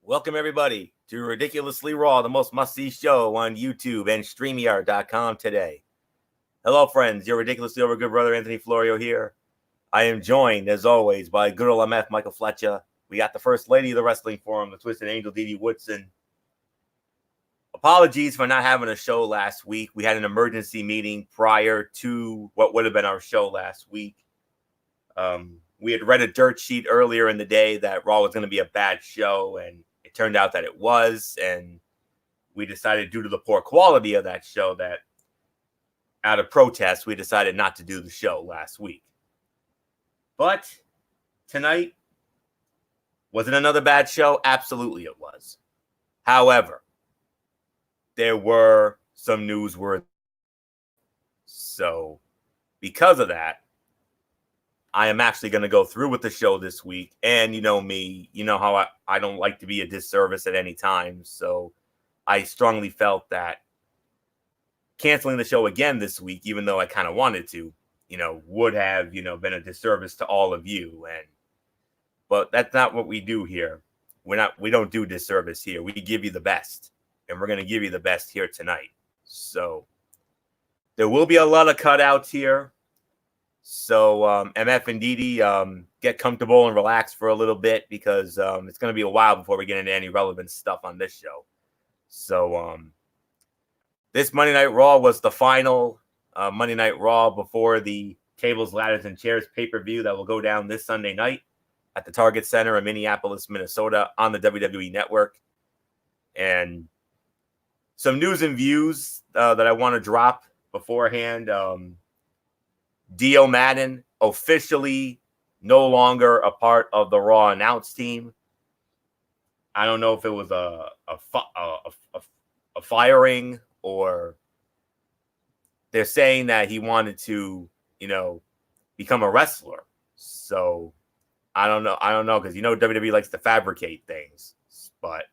Welcome, everybody, to Ridiculously Raw, the most must-see show on YouTube and StreamYard.com today. Hello, friends. Your ridiculously over good brother, Anthony Florio here. I am joined, as always, by good old MF, Michael Fletcher. We got the First Lady of the Wrestling Forum, the Twisted Angel, Dee Dee Woodson. Apologies for not having a show last week. We had an emergency meeting prior to what would have been our show last week. We had read a dirt sheet earlier in the day that Raw was going to be a bad show, and it turned out that it was, and we decided, due to the poor quality of that show, that out of protest, we decided not to do the show last week. But tonight, was it another bad show? Absolutely it was. However, there were some newsworthy. So, because of that, I am actually going to go through with the show this week. And you know me, you know how I don't like to be a disservice at any time. So I strongly felt that canceling the show again this week, even though I kind of wanted to, would have, been a disservice to all of you. But that's not what we do here. We don't do disservice here. We give you the best, and we're going to give you the best here tonight. So there will be a lot of cutouts here. So MF and Dee Dee, get comfortable and relax for a little bit, because it's going to be a while before we get into any relevant stuff on this show. So this Monday Night Raw was the final Monday Night Raw before the Tables, Ladders, and Chairs pay-per-view that will go down this Sunday night at the Target Center in Minneapolis, Minnesota on the WWE Network. And some news and views that I want to drop beforehand. Dio Madden officially no longer a part of the Raw announce team. I don't know if it was a firing, or they're saying that he wanted to, become a wrestler. So I don't know, because WWE likes to fabricate things. But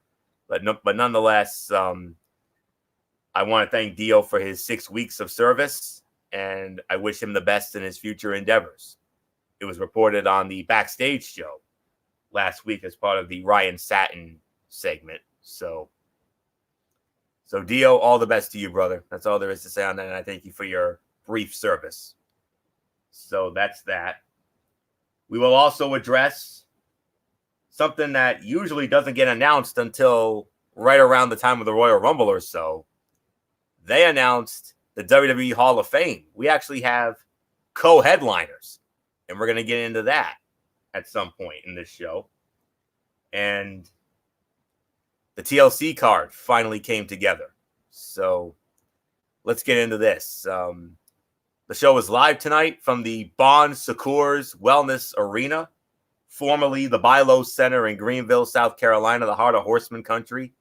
nonetheless, I want to thank Dio for his 6 weeks of service, and I wish him the best in his future endeavors. It was reported on the Backstage show last week as part of the Ryan Satin segment. So Dio, all the best to you, brother. That's all there is to say on that, and I thank you for your brief service. So that's that. We will also address something that usually doesn't get announced until right around the time of the Royal Rumble or so. They announced the WWE Hall of Fame. We actually have co-headliners, and we're going to get into that at some point in this show. And the TLC card finally came together. So let's get into this. The show is live tonight from the Bon Secours Wellness Arena, formerly the Bilo Center in Greenville, South Carolina, the heart of Horseman country.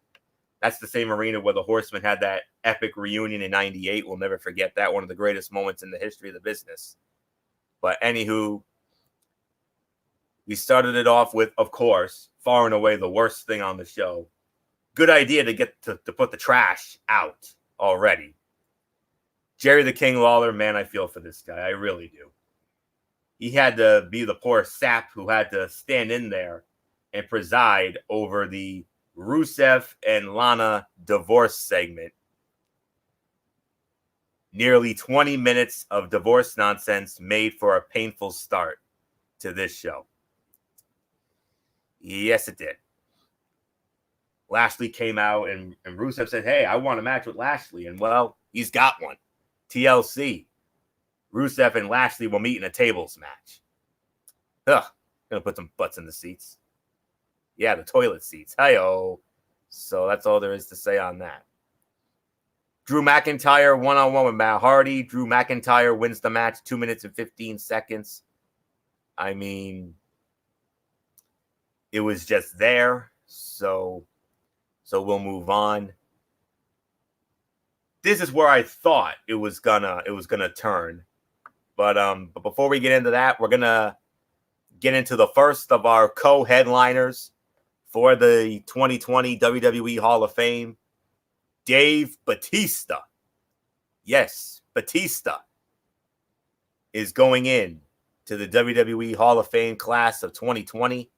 That's the same arena where the Horsemen had that epic reunion in '98. We'll never forget that. One of the greatest moments in the history of the business. But anywho, we started it off with, of course, far and away the worst thing on the show. Good idea to get to put the trash out already. Jerry the King Lawler, man, I feel for this guy. I really do. He had to be the poor sap who had to stand in there and preside over the Rusev and Lana divorce segment. Nearly 20 minutes of divorce nonsense made for a painful start to this show. Yes, it did. Lashley came out, and Rusev said, hey, I want a match with Lashley. And, well, he's got one. TLC. Rusev and Lashley will meet in a tables match. Gonna put some butts in the seats. Yeah, the toilet seats. Hi-oh. So that's all there is to say on that. Drew McIntyre one-on-one with Matt Hardy. Drew McIntyre wins the match 2 minutes and 15 seconds. I mean, it was just there. So we'll move on. This is where I thought it was gonna turn. But before we get into that, we're gonna get into the first of our co-headliners for the 2020 WWE Hall of Fame, Dave Batista. Yes, Batista is going in to the WWE Hall of Fame class of 2020.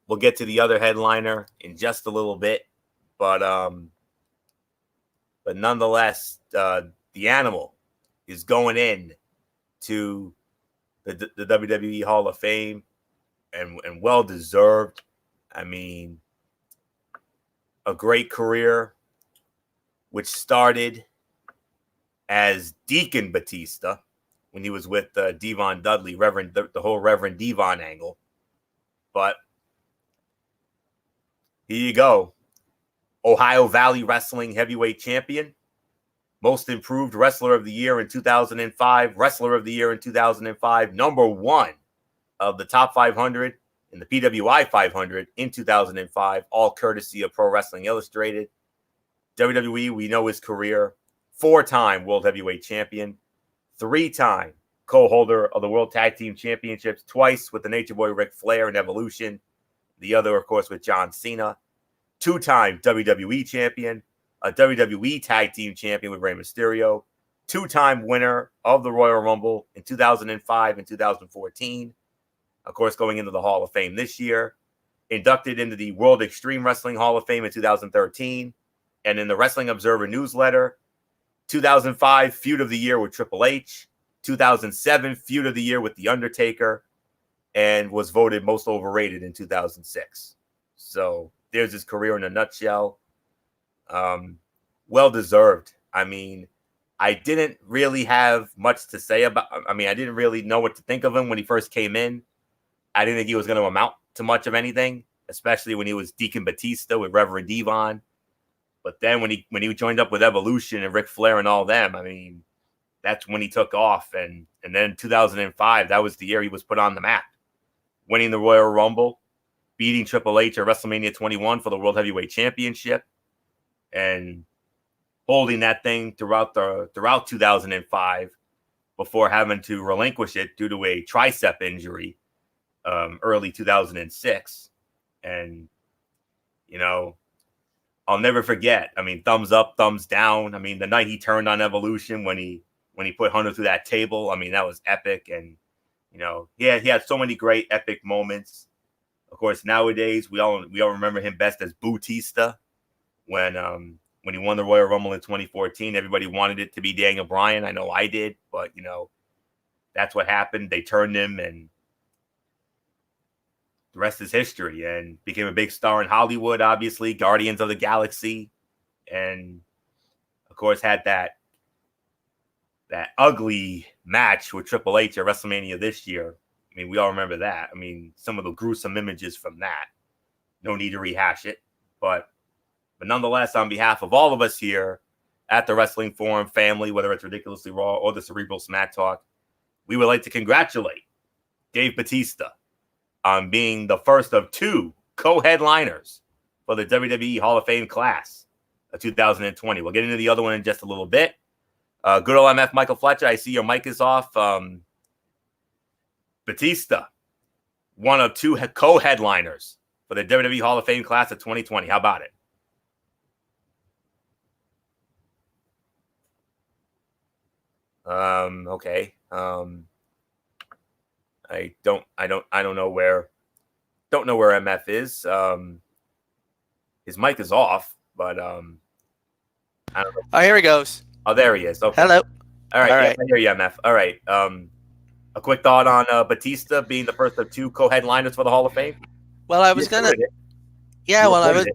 We'll get to the other headliner in just a little bit, but nonetheless, the Animal is going in to the WWE Hall of Fame, and well deserved. I mean, a great career, which started as Deacon Batista when he was with Devon Dudley, the whole Reverend Devon angle. But here you go. Ohio Valley Wrestling Heavyweight Champion, Most Improved Wrestler of the Year in 2005, Wrestler of the Year in 2005, number one of the top 500 in the PWI 500 in 2005, all courtesy of Pro Wrestling Illustrated. WWE, we know his career. 4-time World Heavyweight Champion, 3-time co-holder of the World Tag Team Championships, twice with the Nature Boy Ric Flair in Evolution, the other, of course, with John Cena. 2-time WWE Champion, a WWE Tag Team Champion with Rey Mysterio, 2-time winner of the Royal Rumble in 2005 and 2014. Of course, going into the Hall of Fame this year. Inducted into the World Extreme Wrestling Hall of Fame in 2013. And in the Wrestling Observer newsletter, 2005 Feud of the Year with Triple H, 2007 Feud of the Year with The Undertaker, and was voted most overrated in 2006. So there's his career in a nutshell. Well deserved. I mean, I didn't really have much to say about. I mean, I didn't really know what to think of him when he first came in. I didn't think he was going to amount to much of anything, especially when he was Deacon Batista with Reverend Devon. But then when he joined up with Evolution and Ric Flair and all them, I mean, that's when he took off. And then 2005, that was the year he was put on the map, winning the Royal Rumble, beating Triple H at WrestleMania 21 for the World Heavyweight Championship, and holding that thing throughout 2005 before having to relinquish it due to a tricep injury early 2006. And, you know, I'll never forget. I mean, thumbs up, thumbs down. I mean, the night he turned on Evolution when he put Hunter through that table, I mean, that was epic. And, you know, yeah, he had so many great epic moments. Of course, nowadays we all remember him best as Bootista when he won the Royal Rumble in 2014. Everybody wanted it to be Daniel Bryan. I know I did, but you know, that's what happened. They turned him, and the rest is history. And became a big star in Hollywood, obviously, Guardians of the Galaxy, and of course had that ugly match with Triple H at WrestleMania this year. I mean, we all remember that. I mean, some of the gruesome images from that. No need to rehash it. But nonetheless, on behalf of all of us here at the Wrestling Forum family, whether it's Ridiculously Raw or the Cerebral Smack Talk, we would like to congratulate Dave Batista on being the first of 2 co-headliners for the WWE Hall of Fame class of 2020. We'll get into the other one in just a little bit. Good old MF Michael Fletcher, I see your mic is off. Batista, one of 2 co-headliners for the WWE Hall of Fame class of 2020. How about it? Okay. I don't know where MF is. His mic is off, but I don't know. Oh, here he goes. Oh, there he is. Okay. Hello. All right. Yeah, I hear you, MF. All right. A quick thought on Batista being the first of 2 co-headliners for the Hall of Fame. Well, I was gonna. Yeah. Well, I was.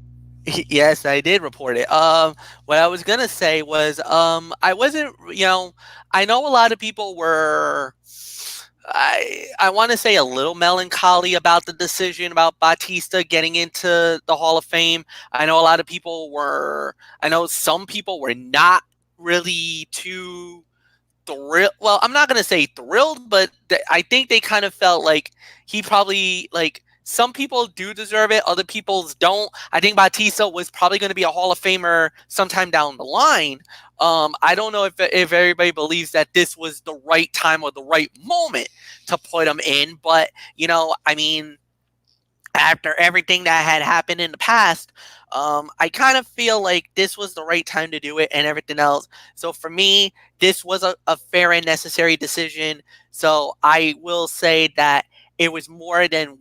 Yes, I did report it. What I was gonna say was, I wasn't. You know, I know a lot of people were. I want to say a little melancholy about the decision about Batista getting into the Hall of Fame. I know a lot of people were. I know some people were not really too thrilled. Well, I'm not going to say thrilled, but I think they kind of felt like he probably, like, some people do deserve it, other people don't. I think Batista was probably going to be a Hall of Famer sometime down the line. I don't know if everybody believes that this was the right time or the right moment to put him in, but, you know, I mean, after everything that had happened in the past, I kind of feel like this was the right time to do it and everything else. So for me, this was a fair and necessary decision. So I will say that it was more than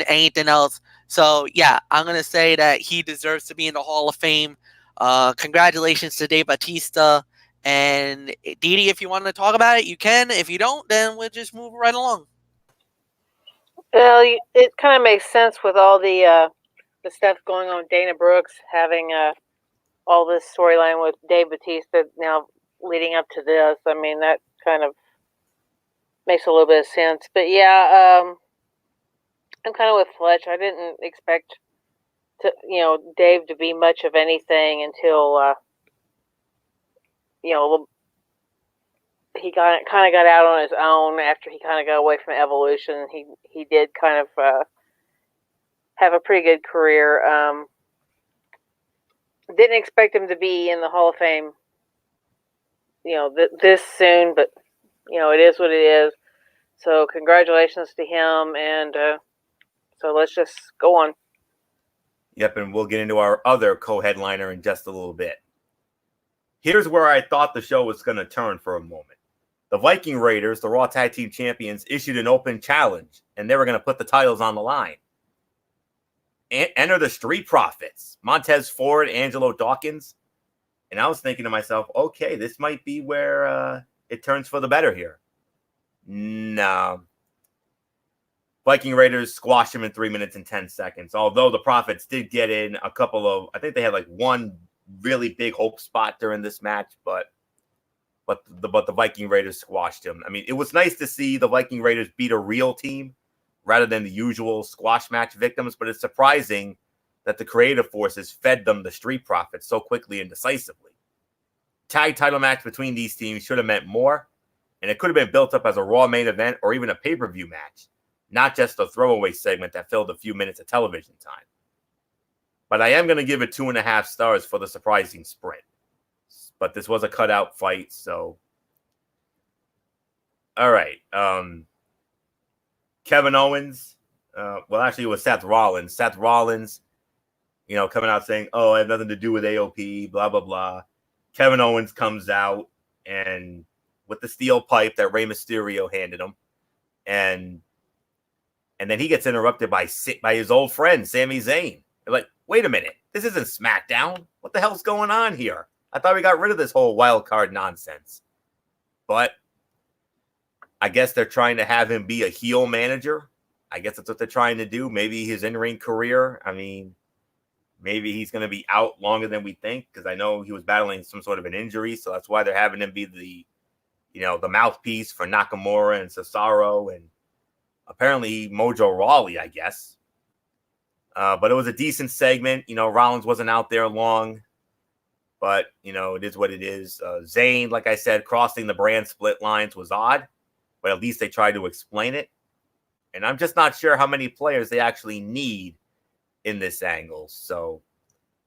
anything else. So yeah, I'm gonna say that he deserves to be in the Hall of Fame. Congratulations to Dave Bautista. And Didi, if you want to talk about it, you can. If you don't, then we'll just move right along. Well, it kind of makes sense with all the stuff going on with Dana Brooks having all this storyline with Dave Bautista now leading up to this. I mean, that kind of makes a little bit of sense. But yeah, I'm kind of with Fletch. I didn't expect Dave to be much of anything until he kind of got out on his own after he kind of got away from Evolution. He did kind of have a pretty good career. Didn't expect him to be in the Hall of Fame, this soon, but it is what it is. So congratulations to him, and so let's just go on. Yep, and we'll get into our other co-headliner in just a little bit. Here's where I thought the show was going to turn for a moment. The Viking Raiders, the Raw Tag Team Champions, issued an open challenge, and they were going to put the titles on the line. Enter the Street Profits, Montez Ford, Angelo Dawkins. And I was thinking to myself, okay, this might be where it turns for the better here. No. Viking Raiders squashed them in 3 minutes and 10 seconds. Although the Profits did get in a couple of, I think they had like one really big hope spot during this match, but the Viking Raiders squashed them. I mean, it was nice to see the Viking Raiders beat a real team rather than the usual squash match victims, but it's surprising that the creative forces fed them the Street Profits so quickly and decisively. Tag title match between these teams should have meant more, and it could have been built up as a Raw main event or even a pay-per-view match, not just a throwaway segment that filled a few minutes of television time. But I am going to give it 2.5 stars for the surprising sprint. But this was a cutout fight, so... All right. Kevin Owens, well, actually, it was Seth Rollins. Seth Rollins, coming out saying, oh, I have nothing to do with AOP, blah, blah, blah. Kevin Owens comes out and with the steel pipe that Rey Mysterio handed him. And then he gets interrupted by his old friend, Sami Zayn. They're like, wait a minute, this isn't SmackDown. What the hell's going on here? I thought we got rid of this whole wild card nonsense. But I guess they're trying to have him be a heel manager. I guess that's what they're trying to do. Maybe his in-ring career. I mean, maybe he's going to be out longer than we think, because I know he was battling some sort of an injury. So that's why they're having him be the mouthpiece for Nakamura and Cesaro and apparently Mojo Rawley, I guess. But it was a decent segment. Rollins wasn't out there long, but, it is what it is. Zayn, like I said, crossing the brand split lines was odd, but at least they tried to explain it. And I'm just not sure how many players they actually need in this angle. So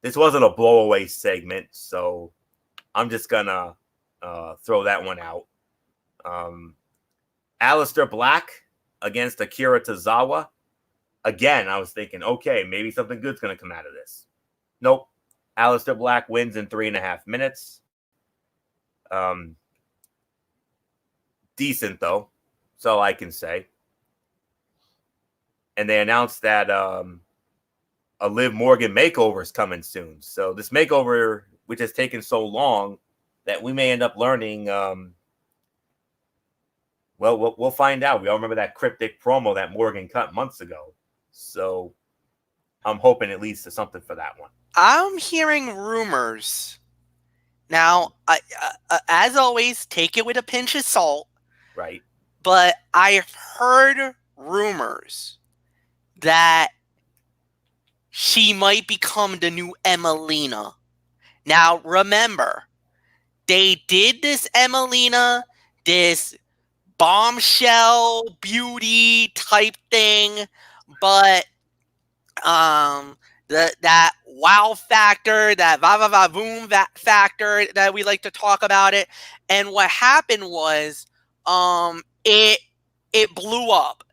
this wasn't a blowaway segment, so I'm just going to throw that one out. Aleister Black against Akira Tozawa. Again, I was thinking, okay, maybe something good's going to come out of this. Nope. Aleister Black wins in 3.5 minutes. Decent, though. That's all I can say. And they announced that a Liv Morgan makeover is coming soon. So this makeover, which has taken so long, that we may end up learning. Well, we'll find out. We all remember that cryptic promo that Morgan cut months ago. So I'm hoping it leads to something for that one. I'm hearing rumors. Now, as always, take it with a pinch of salt. Right. But I've heard rumors that she might become the new Emelina. Now, remember, they did this Emelina, this bombshell beauty type thing, but that wow factor, that va-va-va-boom factor that we like to talk about it. And what happened was it blew up.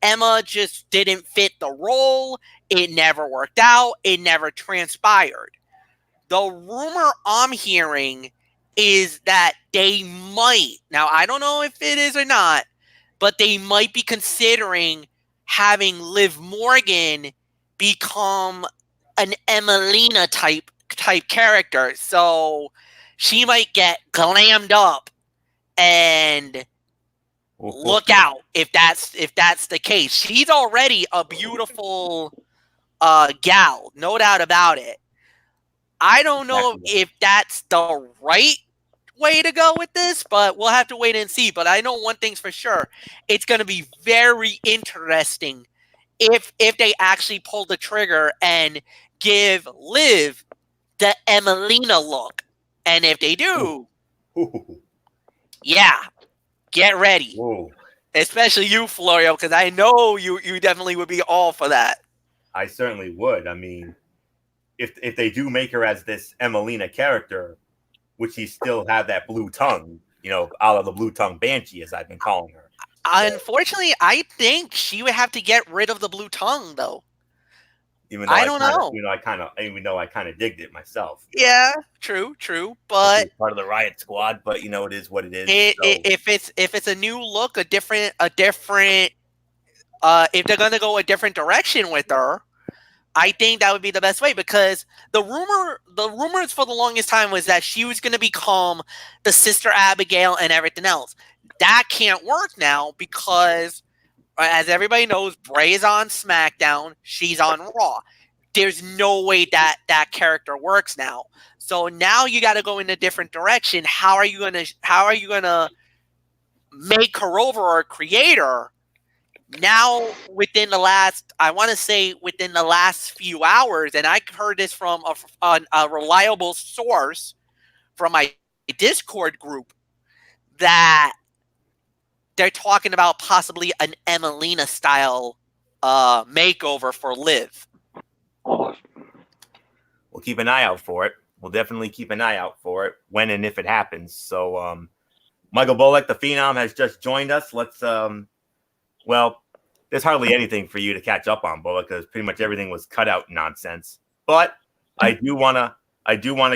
Emma just didn't fit the role. It never worked out. It never transpired. The rumor I'm hearing is that they might, now I don't know if it is or not, but they might be considering having Liv Morgan become an Emelina type character. So she might get glammed up, and look out if that's the case. She's already a beautiful gal, no doubt about it. I don't know if that's the right way to go with this, but we'll have to wait and see. But I know one thing's for sure. It's going to be very interesting if they actually pull the trigger and give Liv the Emelina look. And if they do, yeah, get ready. Whoa. Especially you, Florio, because I know you definitely would be all for that. I certainly would. I mean, if they do make her as this Emelina character, which she still have that blue tongue, you know, out of the blue tongue banshee, as I've been calling her. Unfortunately, I think she would have to get rid of the blue tongue, though. Even though I kind of digged it myself. Yeah, true. But part of the Riot Squad, but you know, it is what it is. If it's a new look, a different, if they're gonna go a different direction with her, I think that would be the best way, because the rumors for the longest time was that she was gonna become the Sister Abigail and everything else. That can't work now because, as everybody knows, Bray is on SmackDown, she's on Raw. There's no way that character works now. So now you got to go in a different direction. How are you gonna make her over or create her? Now, within the last few hours, and I heard this from a reliable source from my Discord group, that they're talking about possibly an Emelina style makeover for Liv. We'll keep an eye out for it. We'll definitely keep an eye out for it when and if it happens. So, Michael Bullock, the Phenom, has just joined us. Let's, well, there's hardly anything for you to catch up on, Bullock, because pretty much everything was cut out nonsense. But I do wanna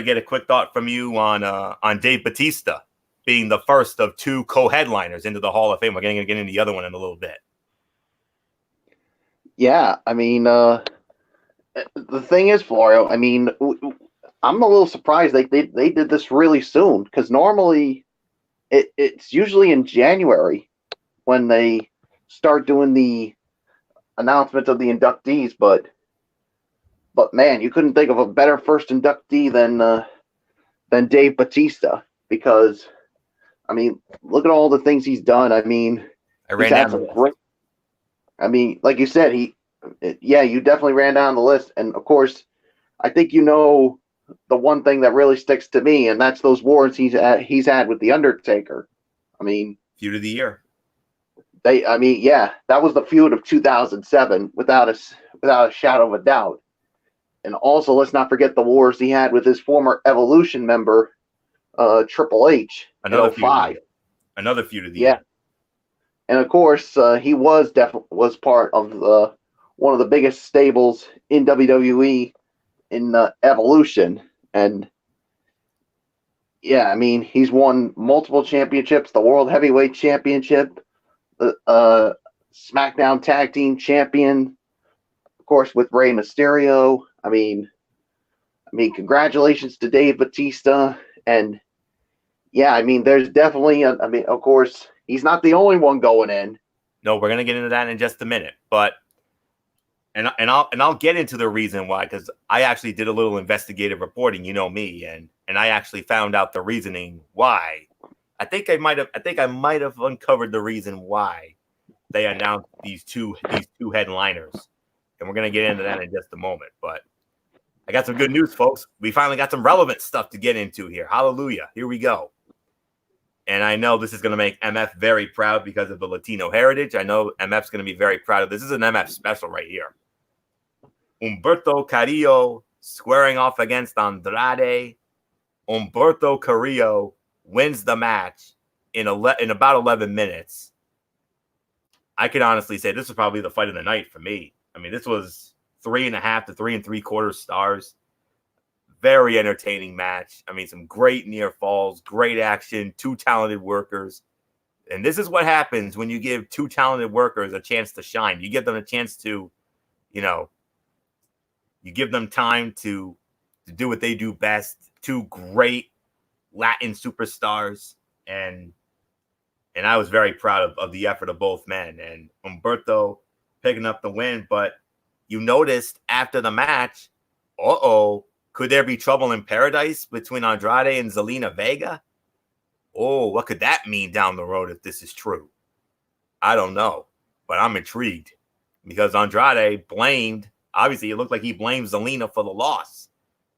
get a quick thought from you on Dave Batista being the first of two co-headliners into the Hall of Fame. We're going to get into the other one in a little bit. Yeah, I mean, the thing is, Florio, I mean, I'm a little surprised they did this really soon, because normally it's usually in January when they start doing the announcement of the inductees, but man, you couldn't think of a better first inductee than Dave Batista, because I mean, look at all the things he's done. I mean, I mean, like you said, you definitely ran down the list. And of course, I think you know the one thing that really sticks to me, and that's those wars he's had with The Undertaker. I mean, feud of the year. That was the feud of 2007 without a shadow of a doubt. And also, let's not forget the wars he had with his former Evolution member, Triple H. Another feud of the year. And of course, he was part of one of the biggest stables in WWE in Evolution. And yeah, I mean, he's won multiple championships: the World Heavyweight Championship, the SmackDown Tag Team Champion, of course, with Rey Mysterio. I mean, congratulations to Dave Batista. And yeah, I mean, there's definitely, of course, he's not the only one going in. No, we're gonna get into that in just a minute, but and I'll get into the reason why, because I actually did a little investigative reporting, you know me, and I actually found out the reasoning why. I think I might have uncovered the reason why they announced these two headliners, and we're gonna get into that in just a moment. But I got some good news, folks. We finally got some relevant stuff to get into here. Hallelujah! Here we go. And I know this is going to make MF very proud because of the Latino heritage. I know MF's going to be very proud of this. This is an MF special right here. Humberto Carrillo squaring off against Andrade. Humberto Carrillo wins the match in about 11 minutes. I can honestly say this was probably the fight of the night for me. I mean, this was 3.5 to 3 3/4 stars. Very entertaining match. I mean, some great near falls, great action, two talented workers. And this is what happens when you give two talented workers a chance to shine. You give them a chance to, you give them time to do what they do best. Two great Latin superstars. And I was very proud of the effort of both men. And Humberto picking up the win. But you noticed after the match, could there be trouble in paradise between Andrade and Zelina Vega? Oh, what could that mean down the road if this is true? I don't know, but I'm intrigued because Andrade obviously it looked like he blamed Zelina for the loss.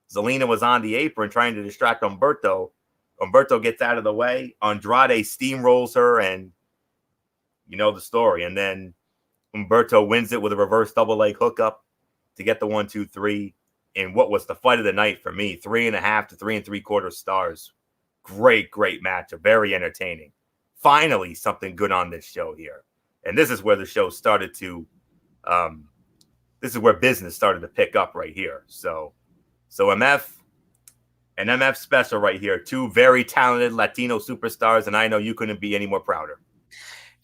Zelina was on the apron trying to distract Humberto. Humberto gets out of the way. Andrade steamrolls her, and you know the story. And then Humberto wins it with a reverse double leg hookup to get the 1, 2, 3. In what was the fight of the night for me, 3.5 to 3 3/4 stars. Great matchup, very entertaining. Finally, something good on this show here. And this is where the show started to, this is where business started to pick up right here. So MF and MF special right here. Two very talented Latino superstars, and I know you couldn't be any more prouder.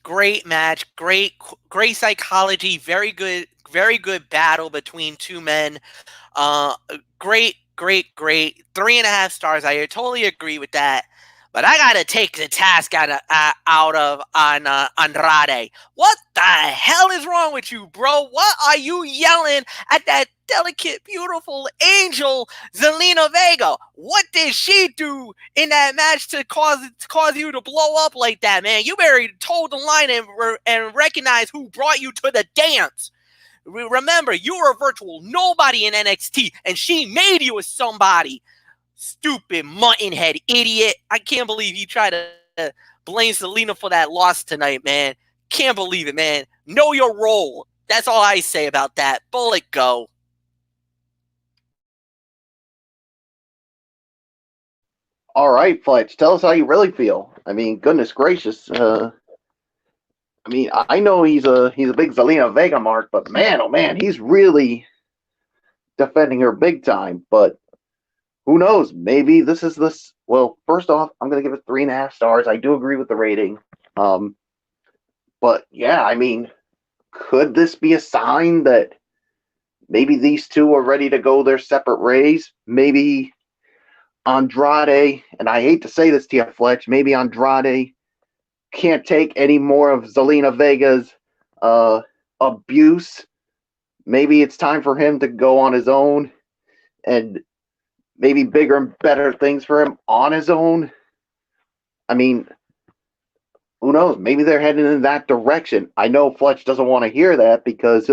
Great match, great psychology, very good battle between two men. Great. 3.5 stars. I totally agree with that. But I gotta take the task out of Andrade. What the hell is wrong with you, bro? What are you yelling at that delicate, beautiful angel, Zelina Vega? What did she do in that match to cause you to blow up like that, man? You better toe the line and recognize who brought you to the dance. Remember, you were a virtual nobody in NXT, and she made you a somebody. Stupid muttonhead idiot. I can't believe you tried to blame Zelina for that loss tonight, man. Can't believe it, man. Know your role. That's all I say about that. Bullet go. All right, Fletch, tell us how you really feel. I mean, goodness gracious. I mean, I know he's a big Zelina Vega mark, but man, oh man, he's really defending her big time. But who knows? Maybe this is this. Well, first off, I'm gonna give it 3.5 stars. I do agree with the rating. But yeah, I mean, could this be a sign that maybe these two are ready to go their separate ways? Maybe Andrade, and I hate to say this to you, Fletch, maybe Andrade can't take any more of Zelina Vega's abuse. Maybe it's time for him to go on his own and maybe bigger and better things for him on his own. I mean, who knows? Maybe they're heading in that direction. I know Fletch doesn't want to hear that because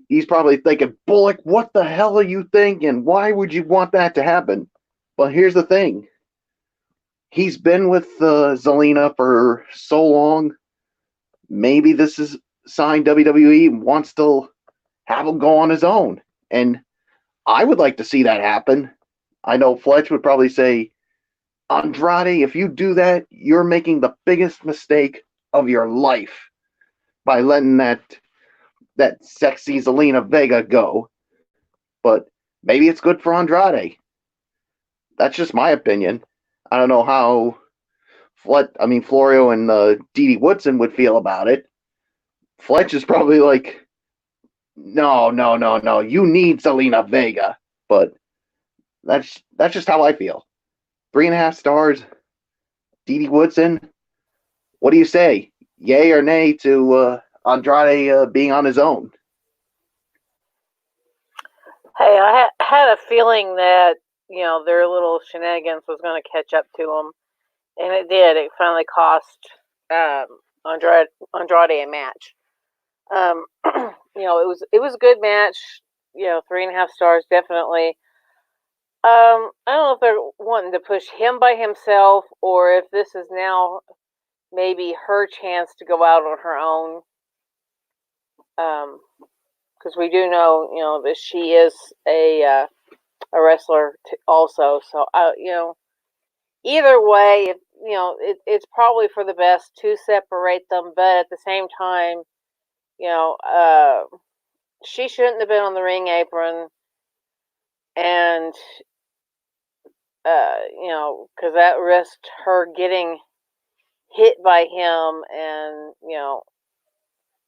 he's probably thinking, Bullock, what the hell are you thinking? Why would you want that to happen? But here's the thing. He's been with Zelina for so long. Maybe this is a sign WWE wants to have him go on his own. And I would like to see that happen. I know Fletch would probably say, Andrade, if you do that, you're making the biggest mistake of your life by letting that sexy Zelina Vega go. But maybe it's good for Andrade. That's just my opinion. I don't know how Florio and Didi Woodson would feel about it. Fletch is probably like, no. You need Zelina Vega. But that's just how I feel. 3.5 stars. Didi Woodson. What do you say? Yay or nay to Andrade being on his own? Hey, I had a feeling that their little shenanigans was going to catch up to them, and it did. It finally cost Andrade a match. It was a good match. 3.5 stars definitely. I don't know if they're wanting to push him by himself or if this is now maybe her chance to go out on her own. Because we do know, that she is a wrestler also. So, either way, it's probably for the best to separate them. But at the same time, she shouldn't have been on the ring apron. And, because that risked her getting hit by him, and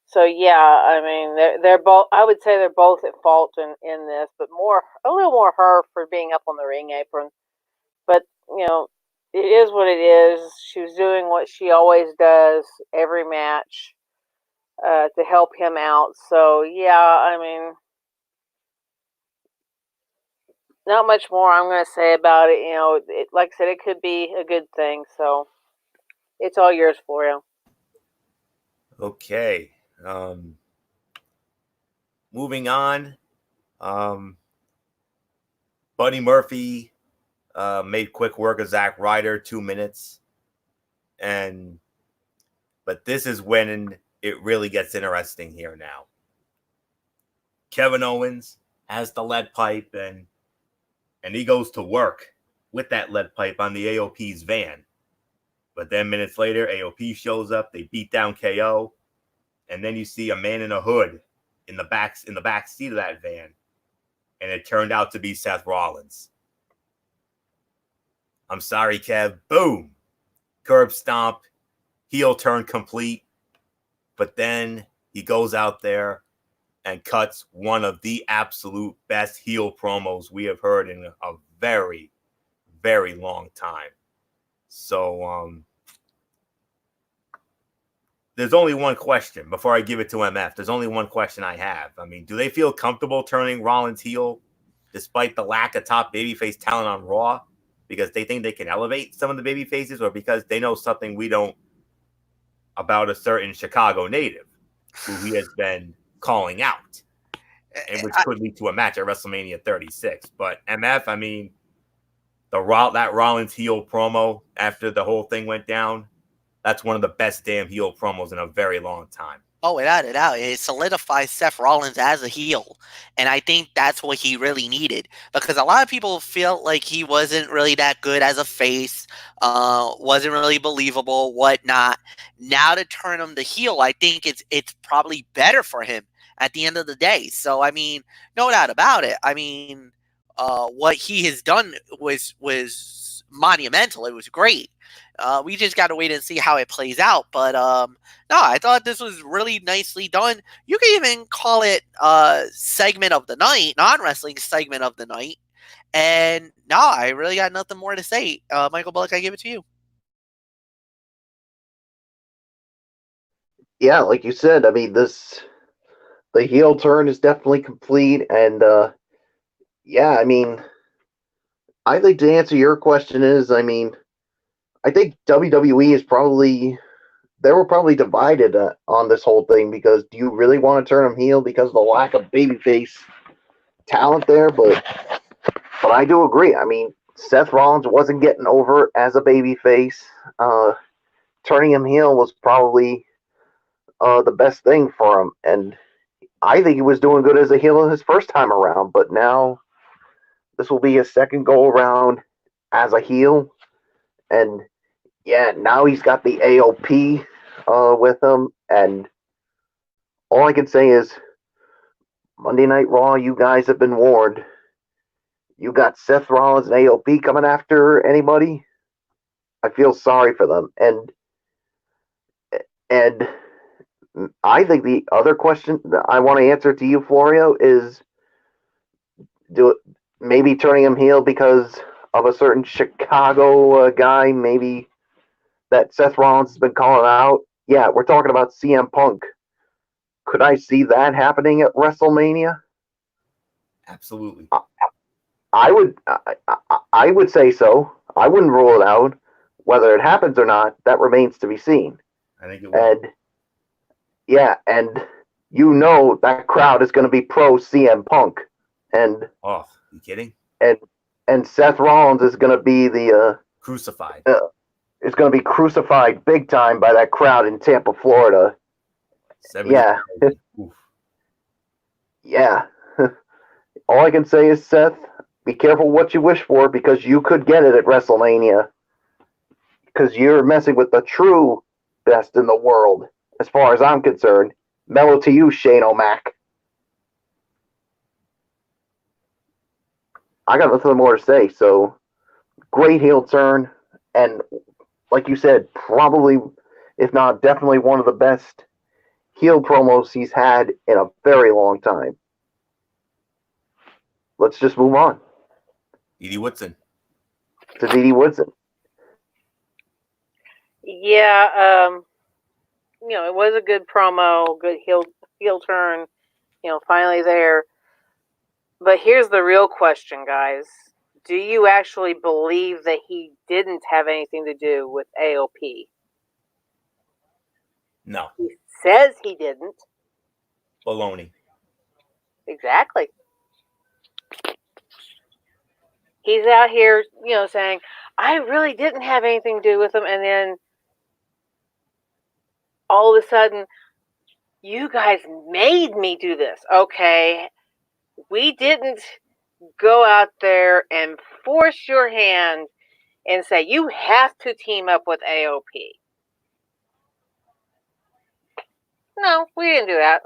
So yeah, I mean they're both. I would say they're both at fault in this, but a little more her for being up on the ring apron. But it is what it is. She was doing what she always does every match to help him out. So yeah, I mean, not much more I'm going to say about it. Like I said, it could be a good thing. So it's all yours, Florio. Okay. Moving on. Buddy Murphy made quick work of Zack Ryder, 2 minutes. But this is when it really gets interesting here now. Kevin Owens has the lead pipe and he goes to work with that lead pipe on the AOP's van. But then minutes later, AOP shows up, they beat down KO, and then you see a man in a hood in the back seat of that van. And it turned out to be Seth Rollins. I'm sorry, Kev. Boom. Curb stomp. Heel turn complete. But then he goes out there and cuts one of the absolute best heel promos we have heard in a very, very long time. So there's only one question before I give it to MF. There's only one question I have. I mean, do they feel comfortable turning Rollins heel despite the lack of top babyface talent on Raw? Because they think they can elevate some of the baby faces, or because they know something we don't about a certain Chicago native who he has been calling out, and which could lead to a match at WrestleMania 36. But MF, I mean, that Rollins heel promo after the whole thing went down, that's one of the best damn heel promos in a very long time. Oh, without a doubt. It solidifies Seth Rollins as a heel. And I think that's what he really needed. Because a lot of people feel like he wasn't really that good as a face, wasn't really believable, whatnot. Now to turn him to heel, I think it's probably better for him at the end of the day. So, I mean, no doubt about it. I mean, what he has done was monumental. It was great. We just got to wait and see how it plays out. But no, I thought this was really nicely done. You can even call it segment of the night, non-wrestling segment of the night. And no, I really got nothing more to say. Michael Bullock, I give it to you. Yeah, like you said, I mean, the heel turn is definitely complete, and yeah, I mean, I think to answer your question is, I mean, I think WWE is they were probably divided on this whole thing, because do you really want to turn him heel because of the lack of babyface talent there? But I do agree. I mean, Seth Rollins wasn't getting over as a babyface. Turning him heel was probably the best thing for him, and I think he was doing good as a heel his first time around. But now this will be his second go around as a heel, and yeah, now he's got the AOP with him, and all I can say is, Monday Night Raw, you guys have been warned. You got Seth Rollins and AOP coming after anybody. I feel sorry for them, and I think the other question that I want to answer to you, Florio, is maybe turning him heel because of a certain Chicago guy, maybe that Seth Rollins has been calling out. Yeah, we're talking about CM Punk. Could I see that happening at WrestleMania? Absolutely. I would say so. I wouldn't rule it out. Whether it happens or not, that remains to be seen. I think it will. And yeah, and that crowd is going to be pro CM Punk, and you kidding? And Seth Rollins is going to be the crucified. Is going to be crucified big time by that crowd in Tampa, Florida. Yeah. Yeah. All I can say is, Seth, be careful what you wish for, because you could get it at WrestleMania. Because you're messing with the true best in the world, as far as I'm concerned. Mellow to you, Shane O'Mac. I got nothing more to say. So, great heel turn, and like you said, probably, if not definitely, one of the best heel promos he's had in a very long time. Let's just move on Edie Woodson. to Dee Woodson. Yeah, it was a good promo, good heel turn. Finally there. But here's the real question, guys. Do you actually believe that he didn't have anything to do with AOP? No. He says he didn't. Baloney. Exactly. He's out here, saying, I really didn't have anything to do with him. And then all of a sudden, you guys made me do this. Okay. We didn't go out there and force your hand and say, you have to team up with AOP. No, we didn't do that.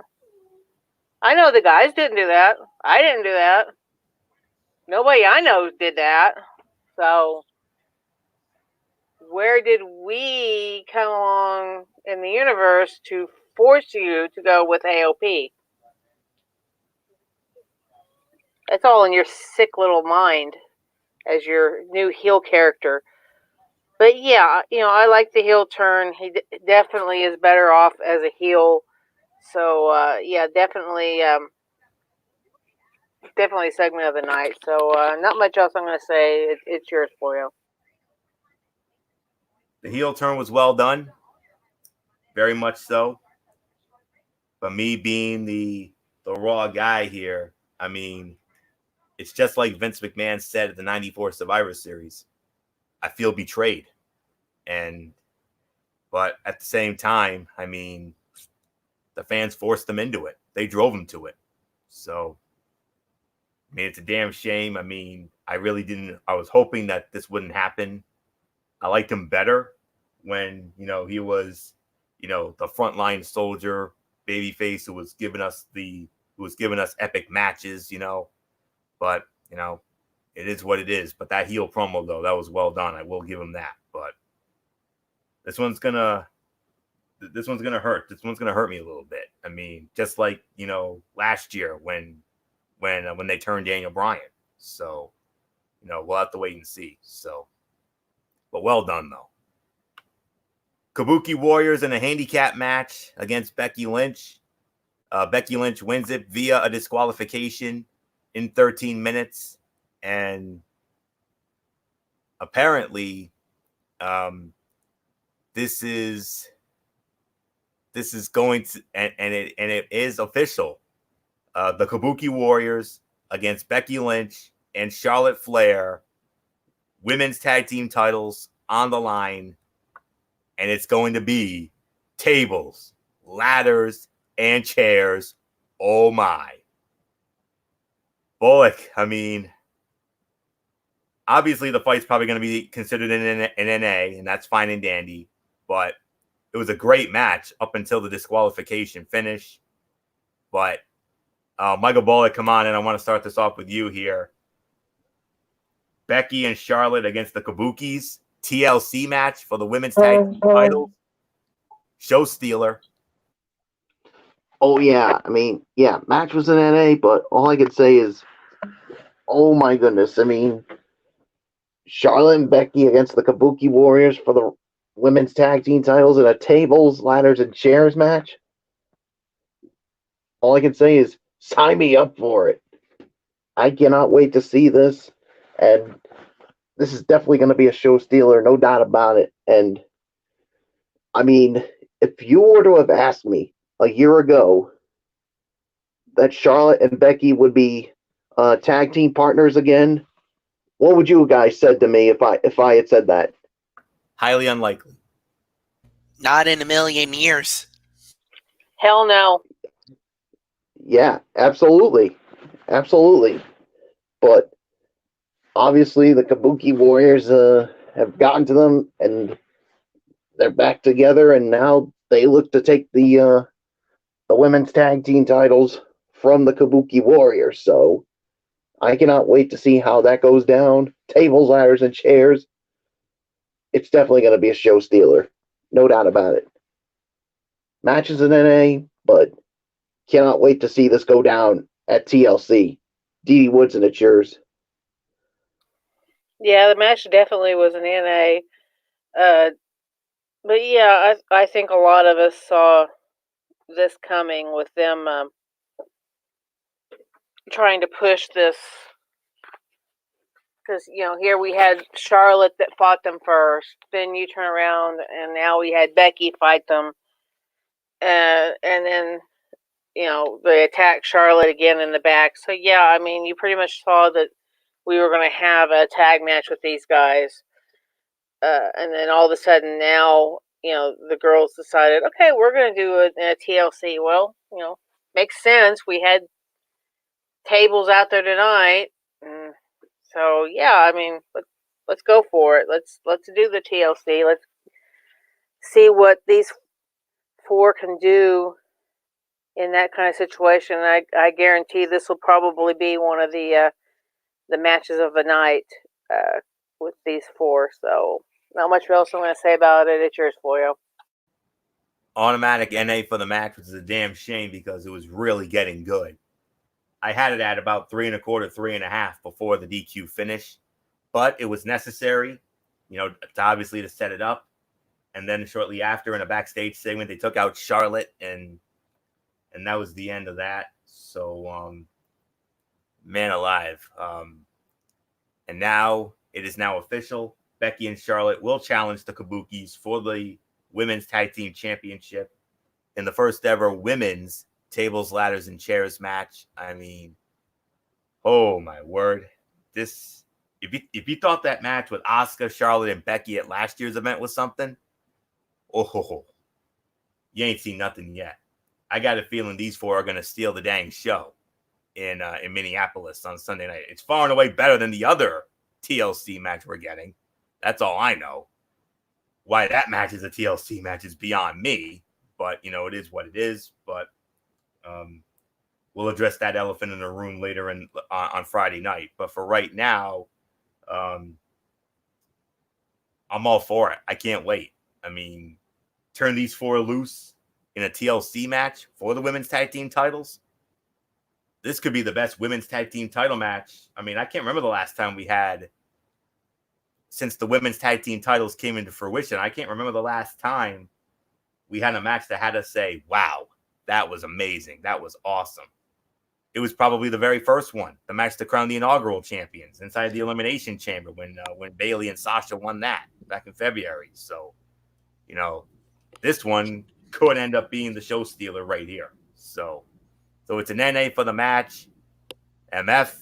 I know the guys didn't do that. I didn't do that. Nobody I know did that. So, where did we come along in the universe to force you to go with AOP? That's all in your sick little mind as your new heel character. But yeah, I like the heel turn. He definitely is better off as a heel. So, yeah, definitely segment of the night. So, not much else I'm going to say. It's yours, Florio. The heel turn was well done. Very much so. But me being the Raw guy here, I mean, it's just like Vince McMahon said at the 94 Survivor Series. I feel betrayed. But at the same time, I mean, the fans forced them into it. They drove them to it. So, I mean, it's a damn shame. I mean, I was hoping that this wouldn't happen. I liked him better when, he was, the frontline soldier, babyface who was giving us epic matches, But, it is what it is. But that heel promo, though, that was well done. I will give him that. But this one's gonna hurt. This one's gonna hurt me a little bit. I mean, just like, last year when they turned Daniel Bryan. So, we'll have to wait and see. So, but well done though. Kabuki Warriors in a handicap match against Becky Lynch. Becky Lynch wins it via a disqualification in 13 minutes. And apparently, this is going to, and it is official. The Kabuki Warriors against Becky Lynch and Charlotte Flair, women's tag team titles on the line. And it's going to be tables, ladders, and chairs. Oh my. Bullock, I mean, obviously the fight's probably going to be considered an NA, and that's fine and dandy. But it was a great match up until the disqualification finish. But Michael Bullock, come on, and I want to start this off with you here. Becky and Charlotte against the Kabukis. TLC match for the women's tag team titles. Show stealer. Oh, yeah. I mean, yeah, match was in NA, but all I could say is, oh, my goodness. I mean, Charlotte and Becky against the Kabuki Warriors for the women's tag team titles in a tables, ladders, and chairs match. All I can say is, sign me up for it. I cannot wait to see this. And this is definitely going to be a show stealer, no doubt about it. And, I mean, if you were to have asked me a year ago that Charlotte and Becky would be tag team partners again, what would you guys said to me if I had said that? Highly unlikely. Not in a million years. Hell no. Yeah, absolutely. Absolutely. But obviously the Kabuki Warriors have gotten to them and they're back together, and now they look to take the women's tag team titles from the Kabuki Warriors. So I cannot wait to see how that goes down. Tables, ladders, and chairs. it's definitely going to be a show stealer. No doubt about it. Matches in NA, but cannot wait to see this go down at TLC. Dee Woods, and it's yours. Yeah, the match definitely was an NA. But yeah, I think a lot of us saw this coming with them trying to push this. Because, here we had Charlotte that fought them first. Then you turn around, and now we had Becky fight them. And then, they attacked Charlotte again in the back. So, yeah, I mean, you pretty much saw that we were going to have a tag match with these guys. And then all of a sudden now, the girls decided, okay, we're going to do a TLC. Well, makes sense. We had tables out there tonight. So, yeah, I mean, let's go for it. Let's do the TLC. Let's see what these four can do in that kind of situation. I guarantee this will probably be one of the matches of the night with these four. So, not much else I'm going to say about it. It's yours, Florio. Automatic NA for the match, which is a damn shame because it was really getting good. I had it at about 3 1/4, 3 1/2 before the DQ finish, but it was necessary, obviously to set it up. And then shortly after, in a backstage segment, they took out Charlotte, and that was the end of that. So, man alive. And now it is now official. Becky and Charlotte will challenge the Kabukis for the Women's Tag Team Championship in the first ever women's tables, ladders, and chairs match. I mean, oh my word. This, if you thought that match with Asuka, Charlotte, and Becky at last year's event was something, you ain't seen nothing yet. I got a feeling these four are going to steal the dang show in Minneapolis on Sunday night. It's far and away better than the other TLC match we're getting. That's all I know. Why that match is a TLC match is beyond me, but it is what it is. But we'll address that elephant in the room later on Friday night. But for right now, I'm all for it. I can't wait. I mean, turn these four loose in a TLC match for the women's tag team titles. This could be the best women's tag team title match. I mean, I can't remember the last time we had, since the women's tag team titles came into fruition, I can't remember the last time we had a match that had us say, wow, that was amazing. That was awesome. It was probably the very first one, the match to crown the inaugural champions inside the Elimination Chamber when Bayley and Sasha won that back in February. So, this one could end up being the show stealer right here. So it's an NA for the match. MF,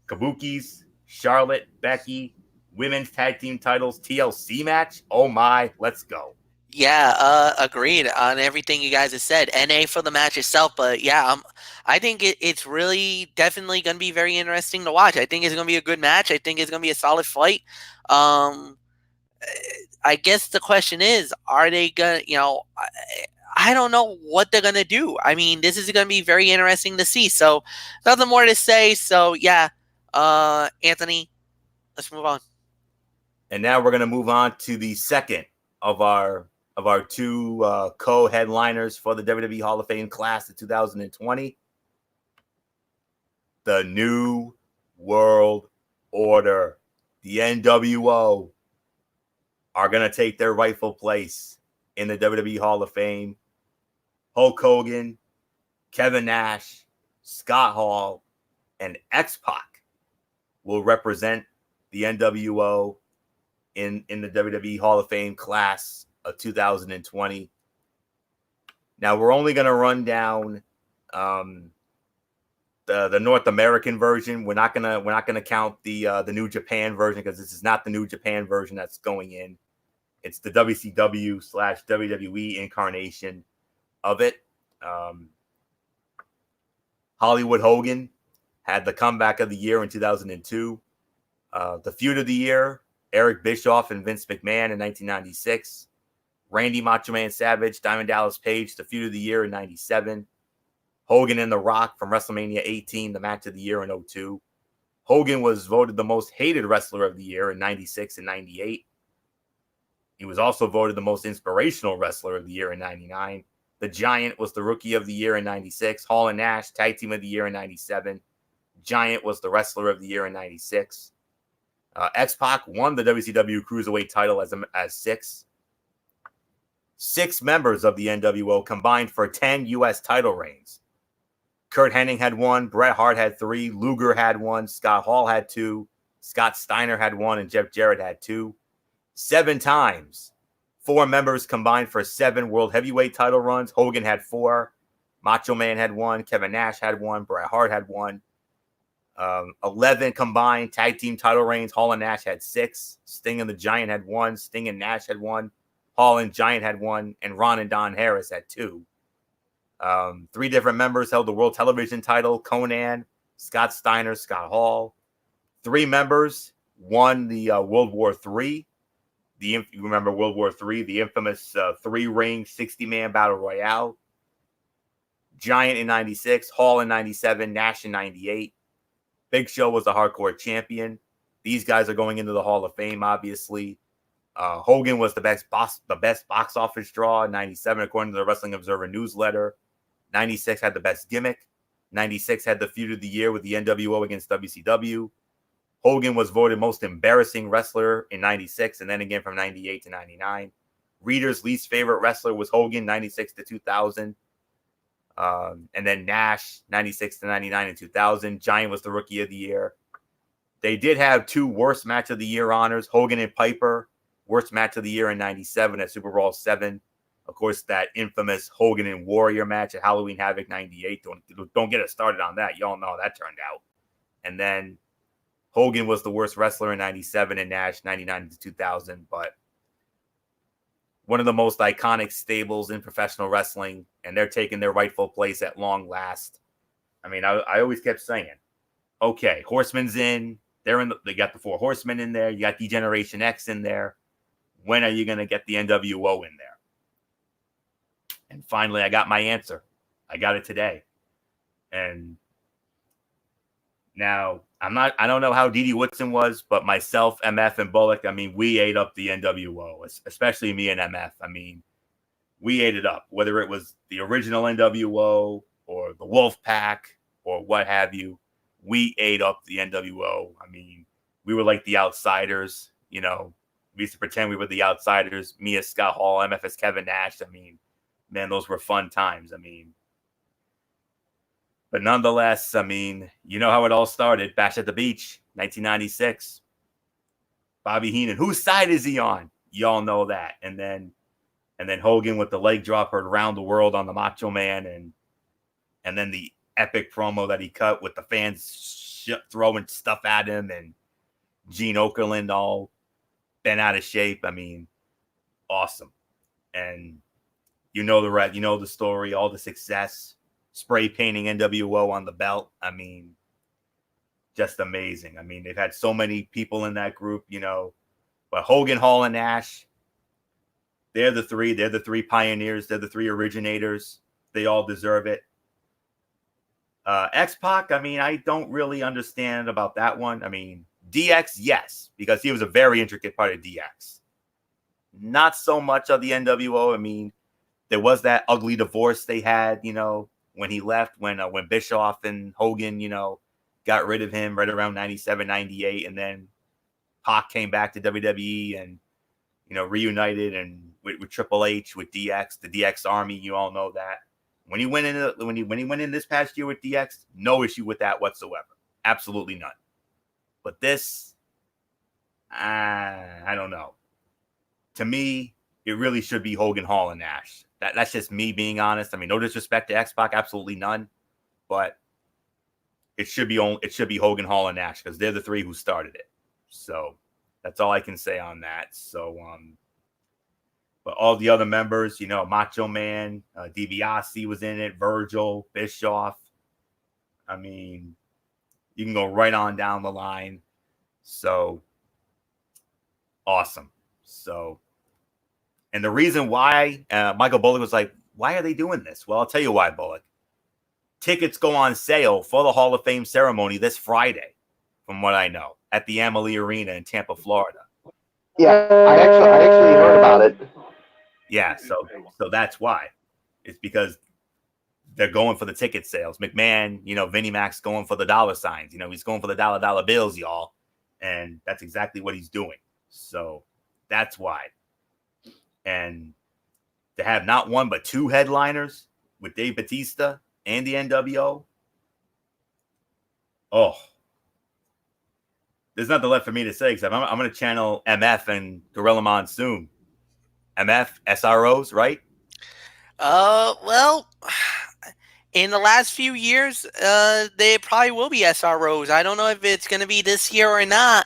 Kabukis, Charlotte, Becky, women's tag team titles, TLC match. Oh my, let's go. Yeah, agreed on everything you guys have said. NA for the match itself, but yeah, I think it's really definitely going to be very interesting to watch. I think it's going to be a good match. I think it's going to be a solid fight. I guess the question is, are they going to, I don't know what they're going to do. I mean, this is going to be very interesting to see. So, nothing more to say. So, yeah, Anthony, let's move on. And now we're going to move on to the second of our two co-headliners for the WWE Hall of Fame class of 2020. The New World Order, the NWO, are going to take their rightful place in the WWE Hall of Fame. Hulk Hogan, Kevin Nash, Scott Hall, and X-Pac will represent the NWO in the WWE Hall of Fame class of 2020. Now we're only going to run down the North American version. We're not gonna count the New Japan version because this is not the New Japan version that's going in. It's the WCW/WWE incarnation of it. Hollywood Hogan had the comeback of the year in 2002. The feud of the year, Eric Bischoff and Vince McMahon in 1996. Randy Macho Man Savage, Diamond Dallas Page, the feud of the year in 97. Hogan and The Rock from WrestleMania 18, the match of the year in 02. Hogan was voted the most hated wrestler of the year in 96 and 98. He was also voted the most inspirational wrestler of the year in 99. The Giant was the Rookie of the Year in 96. Hall and Nash, Tag Team of the Year in 97. Giant was the Wrestler of the Year in 96. X-Pac won the WCW Cruiserweight title as six. 6 members of the NWO combined for 10 U.S. title reigns. Kurt Hennig had 1, Bret Hart had 3, Luger had 1, Scott Hall had 2, Scott Steiner had 1, and Jeff Jarrett had 2. 7 times. 4 members combined for 7 World Heavyweight title runs. Hogan had 4. Macho Man had 1. Kevin Nash had 1. Bret Hart had 1. 11 combined tag team title reigns. Hall and Nash had 6. Sting and the Giant had 1. Sting and Nash had 1. Hall and Giant had 1. And Ron and Don Harris had 2. 3 different members held the World Television title. Conan, Scott Steiner, Scott Hall. 3 members won the World War III. You remember World War III, the infamous 3-ring 60-man battle royale. Giant in 96, Hall in 97, Nash in 98. Big Show was the hardcore champion. These guys are going into the Hall of Fame, obviously. Hogan was the best box office draw in 97, according to the Wrestling Observer newsletter. 96 had the best gimmick. 96 had the feud of the year with the NWO against WCW. Hogan was voted most embarrassing wrestler in 96, and then again from 98 to 99. Reader's least favorite wrestler was Hogan, 96 to 2000. And then Nash, 96 to 99 and 2000. Giant was the Rookie of the Year. They did have 2 worst match of the year honors. Hogan and Piper, worst match of the year in 97 at Super Bowl 7. Of course, that infamous Hogan and Warrior match at Halloween Havoc 98. Don't get us started on that. Y'all know how that turned out. And then Hogan was the worst wrestler in 97 and Nash 99 to 2000. But one of the most iconic stables in professional wrestling, and they're taking their rightful place at long last. I mean, I always kept saying, okay, Horseman's in. They got the 4 Horsemen in there. You got D-Generation X in there. When are you going to get the NWO in there? And finally, I got my answer. I got it today. And now, I don't know how Dee Dee Woodson was, but myself, MF, and Bullock, I mean, we ate up the NWO, especially me and MF. I mean, we ate it up, whether it was the original NWO or the Wolf Pack or what have you. We ate up the NWO. I mean, we were like the outsiders, you know. We used to pretend we were the outsiders. Me as Scott Hall, MF as Kevin Nash. I mean, man, those were fun times. I mean, but nonetheless, I mean, you know how it all started. Bash at the Beach, 1996. Bobby Heenan. Whose side is he on? Y'all know that. And then Hogan with the leg drop around the world on the Macho Man, and then the epic promo that he cut with the fans throwing stuff at him, and Gene Okerlund all bent out of shape. I mean, awesome. And you know the story, all the success. Spray painting NWO on the belt. I mean, just amazing. I mean, they've had so many people in that group, you know. But Hogan, Hall, and Nash, they're the 3. They're the 3 pioneers. They're the 3 originators. They all deserve it. X-Pac, I mean, I don't really understand about that one. I mean, DX, yes, because he was a very intricate part of DX. Not so much of the NWO. I mean, there was that ugly divorce they had, you know, when he left, when Bischoff and Hogan, you know, got rid of him right around 97, 98. And then Pac came back to WWE and, you know, reunited and with Triple H, with DX, the DX Army. You all know that. When he went in this past year with DX, no issue with that whatsoever. Absolutely none. But this, I don't know. To me, it really should be Hogan, Hall, and Nash. That's just me being honest. I mean, no disrespect to X-Pac, absolutely none. But it should be Hogan, Hall, and Nash because they're the 3 who started it. So that's all I can say on that. So, but all the other members, you know, Macho Man, DiBiase was in it, Virgil, Bischoff. I mean, you can go right on down the line. So awesome. So. And the reason why Michael Bullock was like, why are they doing this? Well, I'll tell you why, Bullock. Tickets go on sale for the Hall of Fame ceremony this Friday, from what I know, at the Amalie Arena in Tampa, Florida. Yeah, I actually heard about it. Yeah, so that's why. It's because they're going for the ticket sales. McMahon, Vinnie Mac's going for the dollar signs. He's going for the dollar bills, y'all. And that's exactly what he's doing. So that's why. And to have not one but two headliners with Dave Batista and the NWO, oh, there's nothing left for me to say except I'm going to channel MF and Gorilla Monsoon. MF, SROs, right? Well, in the last few years, they probably will be SROs. I don't know if it's going to be this year or not.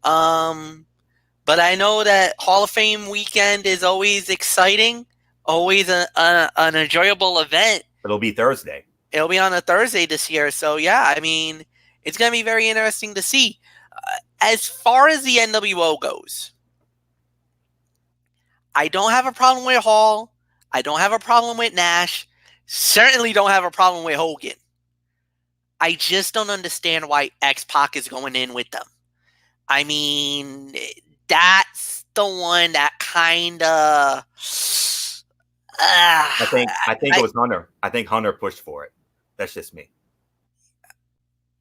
But I know that Hall of Fame weekend is always exciting, always an enjoyable event. It'll be Thursday. It'll be on a Thursday this year. So, yeah, I mean, it's going to be very interesting to see. As far as the NWO goes, I don't have a problem with Hall. I don't have a problem with Nash. Certainly don't have a problem with Hogan. I just don't understand why X-Pac is going in with them. I mean, that's the one that kind of... I think it was Hunter. I think Hunter pushed for it. That's just me.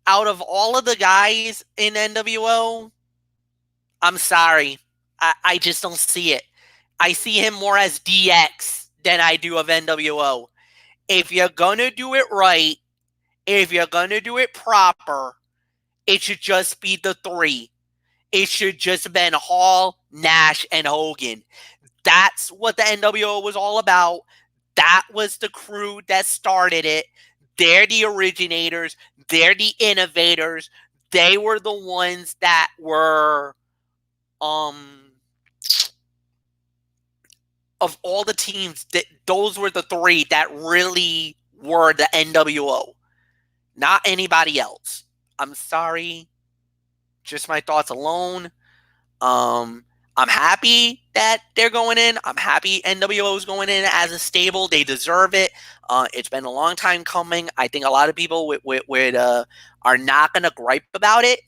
Out of all of the guys in NWO, I'm sorry. I just don't see it. I see him more as DX than I do of NWO. If you're going to do it right, if you're going to do it proper, it should just be the three. It should just have been Hall, Nash, and Hogan. That's what the NWO was all about. That was the crew that started it. They're the originators. They're the innovators. They were the ones that were, of all the teams, those were the three that really were the NWO. Not anybody else. I'm sorry. Just my thoughts alone. I'm happy that they're going in. I'm happy NWO is going in as a stable. They deserve it. It's been a long time coming. I think a lot of people are not going to gripe about it.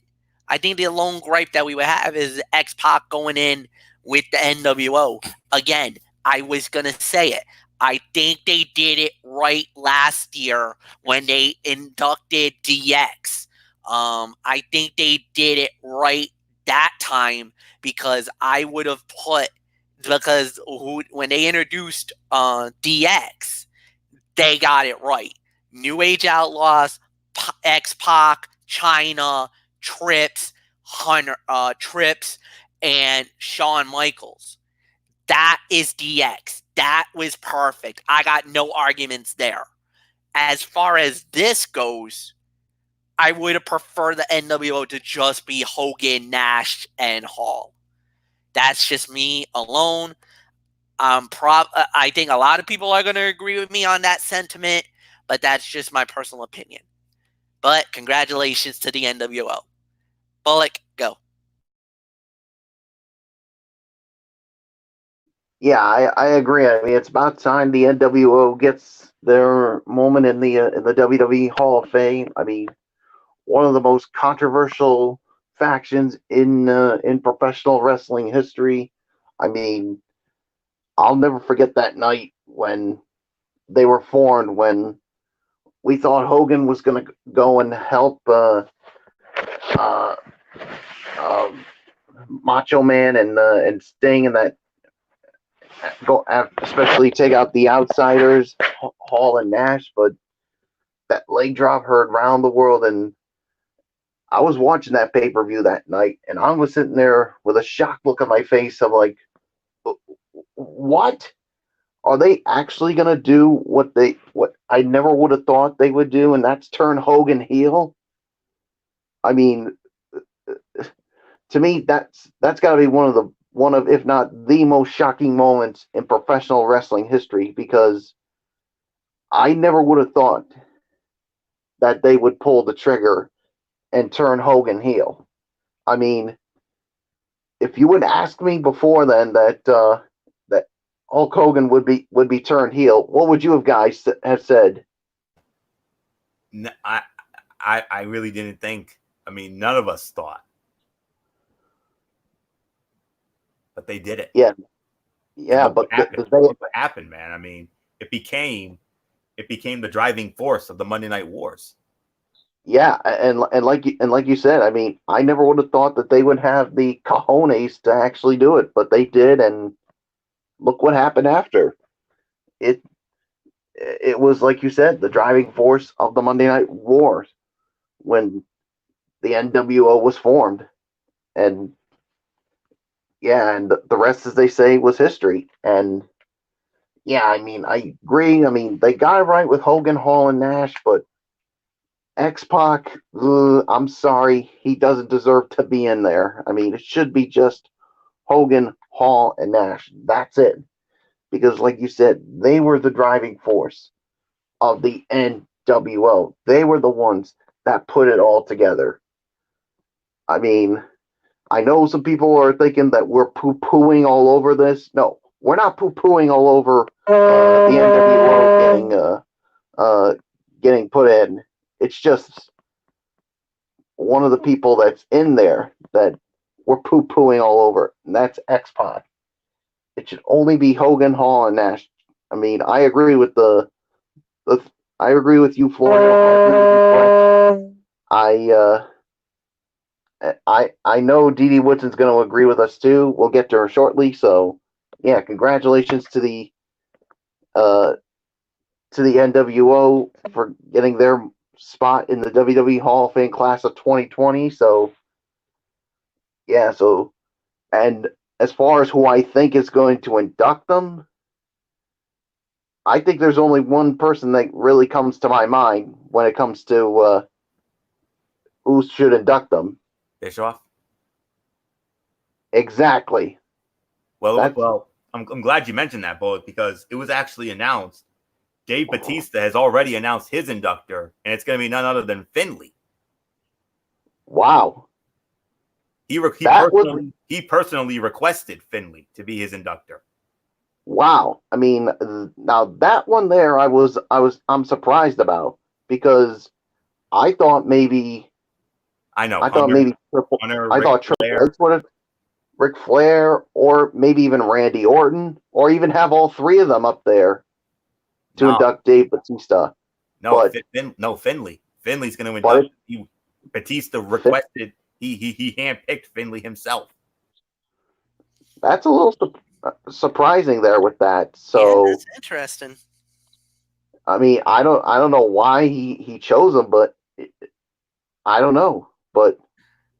I think the lone gripe that we would have is X-Pac going in with the NWO. Again, I was going to say it. I think they did it right last year when they inducted DX. I think they did it right that time because I would have when they introduced DX, they got it right. New Age Outlaws, X-Pac, China, Trips, Hunter, Trips, and Shawn Michaels. That is DX. That was perfect. I got no arguments there. As far as this goes, I would have preferred the NWO to just be Hogan, Nash, and Hall. That's just me alone. I think a lot of people are going to agree with me on that sentiment, but that's just my personal opinion. But congratulations to the NWO. Bullock, go. Yeah, I agree. I mean, it's about time the NWO gets their moment in the WWE Hall of Fame. I mean, one of the most controversial factions in professional wrestling history. I mean, I'll never forget that night when they were formed, when we thought Hogan was going to go and help Macho Man and Sting, and that especially take out the outsiders, Hall and Nash. But that leg drop heard round the world, and I was watching that pay-per-view that night, and I was sitting there with a shocked look on my face. I'm like, what? Are they actually going to do what I never would have thought they would do, and that's turn Hogan heel? I mean, to me, that's got to be one of, if not the most shocking moments in professional wrestling history, because I never would have thought that they would pull the trigger and turn Hogan heel. I mean, if you would ask me before then that Hulk Hogan would be turned heel, what would you have said? No, I really didn't think. I mean, none of us thought. but they did it. Yeah, And yeah, look but what happened. they, Look what happened, man. I mean, it became the driving force of the Monday Night Wars. yeah, and like you said, I mean, I never would have thought that they would have the cojones to actually do it, but they did, and look what happened after. It it was like you said, the driving force of the Monday Night Wars when the NWO was formed, and yeah, and the rest, as they say, was history. And yeah, I mean, I agree. I mean, they got it right with Hogan, Hall, and Nash, but X Pac, I'm sorry, he doesn't deserve to be in there. I mean, it should be just Hogan, Hall, and Nash. That's it. Because, like you said, they were the driving force of the NWO. They were the ones that put it all together. I mean, I know some people are thinking that we're poo-pooing all over this. No, we're not poo-pooing all over the NWO getting put in. It's just one of the people that's in there that we're poo-pooing all over, and that's X-Pac. It should only be Hogan, Hall, and Nash. I mean, I agree with I agree with you, Florio. I know Dee Dee Woodson's going to agree with us too. We'll get to her shortly. So, yeah, congratulations to the NWO for getting their spot in the WWE Hall of Fame class of 2020. So, yeah, and as far as who I think is going to induct them, I think there's only one person that really comes to my mind when it comes to who should induct them. Bischoff. Exactly. Well, I'm glad you mentioned that, Bullet, because it was actually announced. Dave Batista has already announced his inductor, and it's going to be none other than Finlay. Wow. He personally requested Finlay to be his inductor. Wow. I mean, now that one there, I'm surprised about, because I thought maybe I Triple H would have, Ric Flair, or maybe even Randy Orton, or even have all three of them up there to induct Dave Batista. Finlay. Finlay's going to induct. Batista requested. He handpicked Finlay himself. That's a little surprising there with that. So yeah, that's interesting. I mean, I don't know why he chose him, but I don't know. But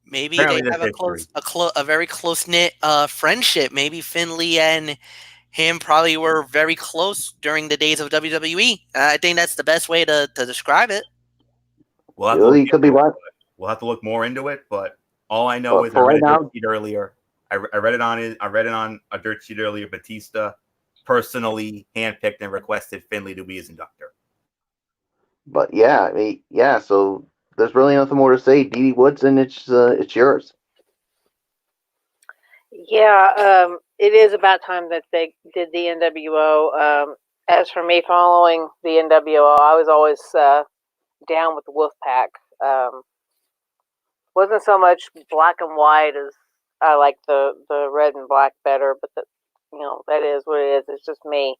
maybe they have a very close knit friendship. Maybe Finlay and him probably were very close during the days of WWE. I think that's the best way to describe it. He could be right. We'll have to look more into it, but all I know is I read a dirt sheet earlier. I read it on a dirt sheet earlier. Batista personally handpicked and requested Finlay to be his inductor. But yeah, I mean, yeah. So there's really nothing more to say. Dee Dee Woodson, it's yours. Yeah, it is about time that they did the NWO. As for me following the NWO, I was always down with the Wolfpack. Wasn't so much black and white as I like the red and black better, but that is what it is. It's just me.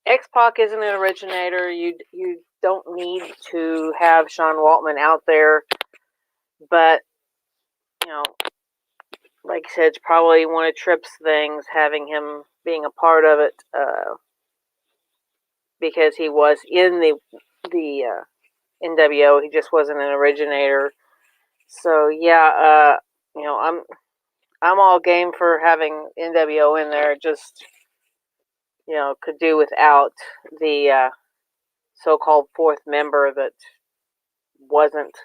X-Pac isn't an originator. You don't need to have Sean Waltman out there, but like I said, it's probably one of Tripp's things, having him being a part of it, because he was in the NWO. He just wasn't an originator. So yeah, I'm all game for having NWO in there. Just could do without the so-called fourth member that wasn't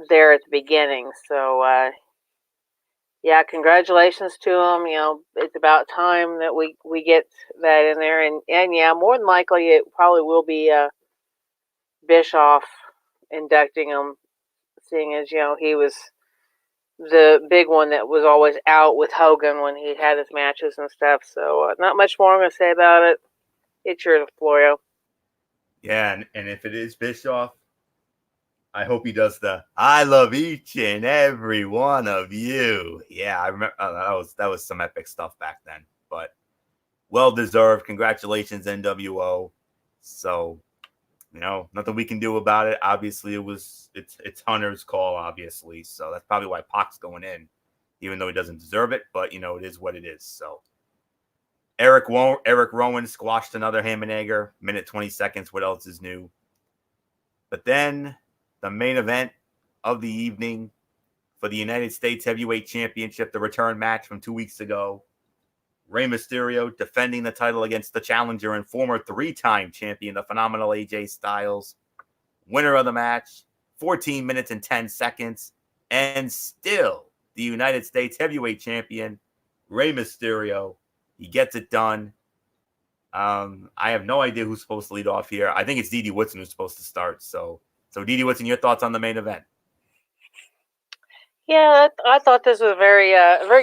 there at the beginning. So yeah, congratulations to him. It's about time that we get that in there, and yeah, more than likely it probably will be Bischoff inducting him, seeing as he was the big one that was always out with Hogan when he had his matches and stuff. So not much more I'm going to say about it. It's yours, Florio. Yeah, and if it is Bischoff, I hope he does the "I love each and every one of you." Yeah, I remember that was some epic stuff back then. But well deserved. Congratulations, NWO. So, nothing we can do about it. Obviously, it's Hunter's call, obviously. So that's probably why Pac's going in, even though he doesn't deserve it. But it is what it is. So Eric Rowan squashed another Hammernager, minute 20 seconds. What else is new? But then the main event of the evening for the United States Heavyweight Championship, the return match from 2 weeks ago. Rey Mysterio defending the title against the challenger and former 3-time champion, the phenomenal AJ Styles. Winner of the match, 14 minutes and 10 seconds, and still the United States Heavyweight Champion, Rey Mysterio. He gets it done. I have no idea who's supposed to lead off here. I think it's Didi Woodson who's supposed to start. So Didi Woodson, your thoughts on the main event? Yeah, I thought this was a very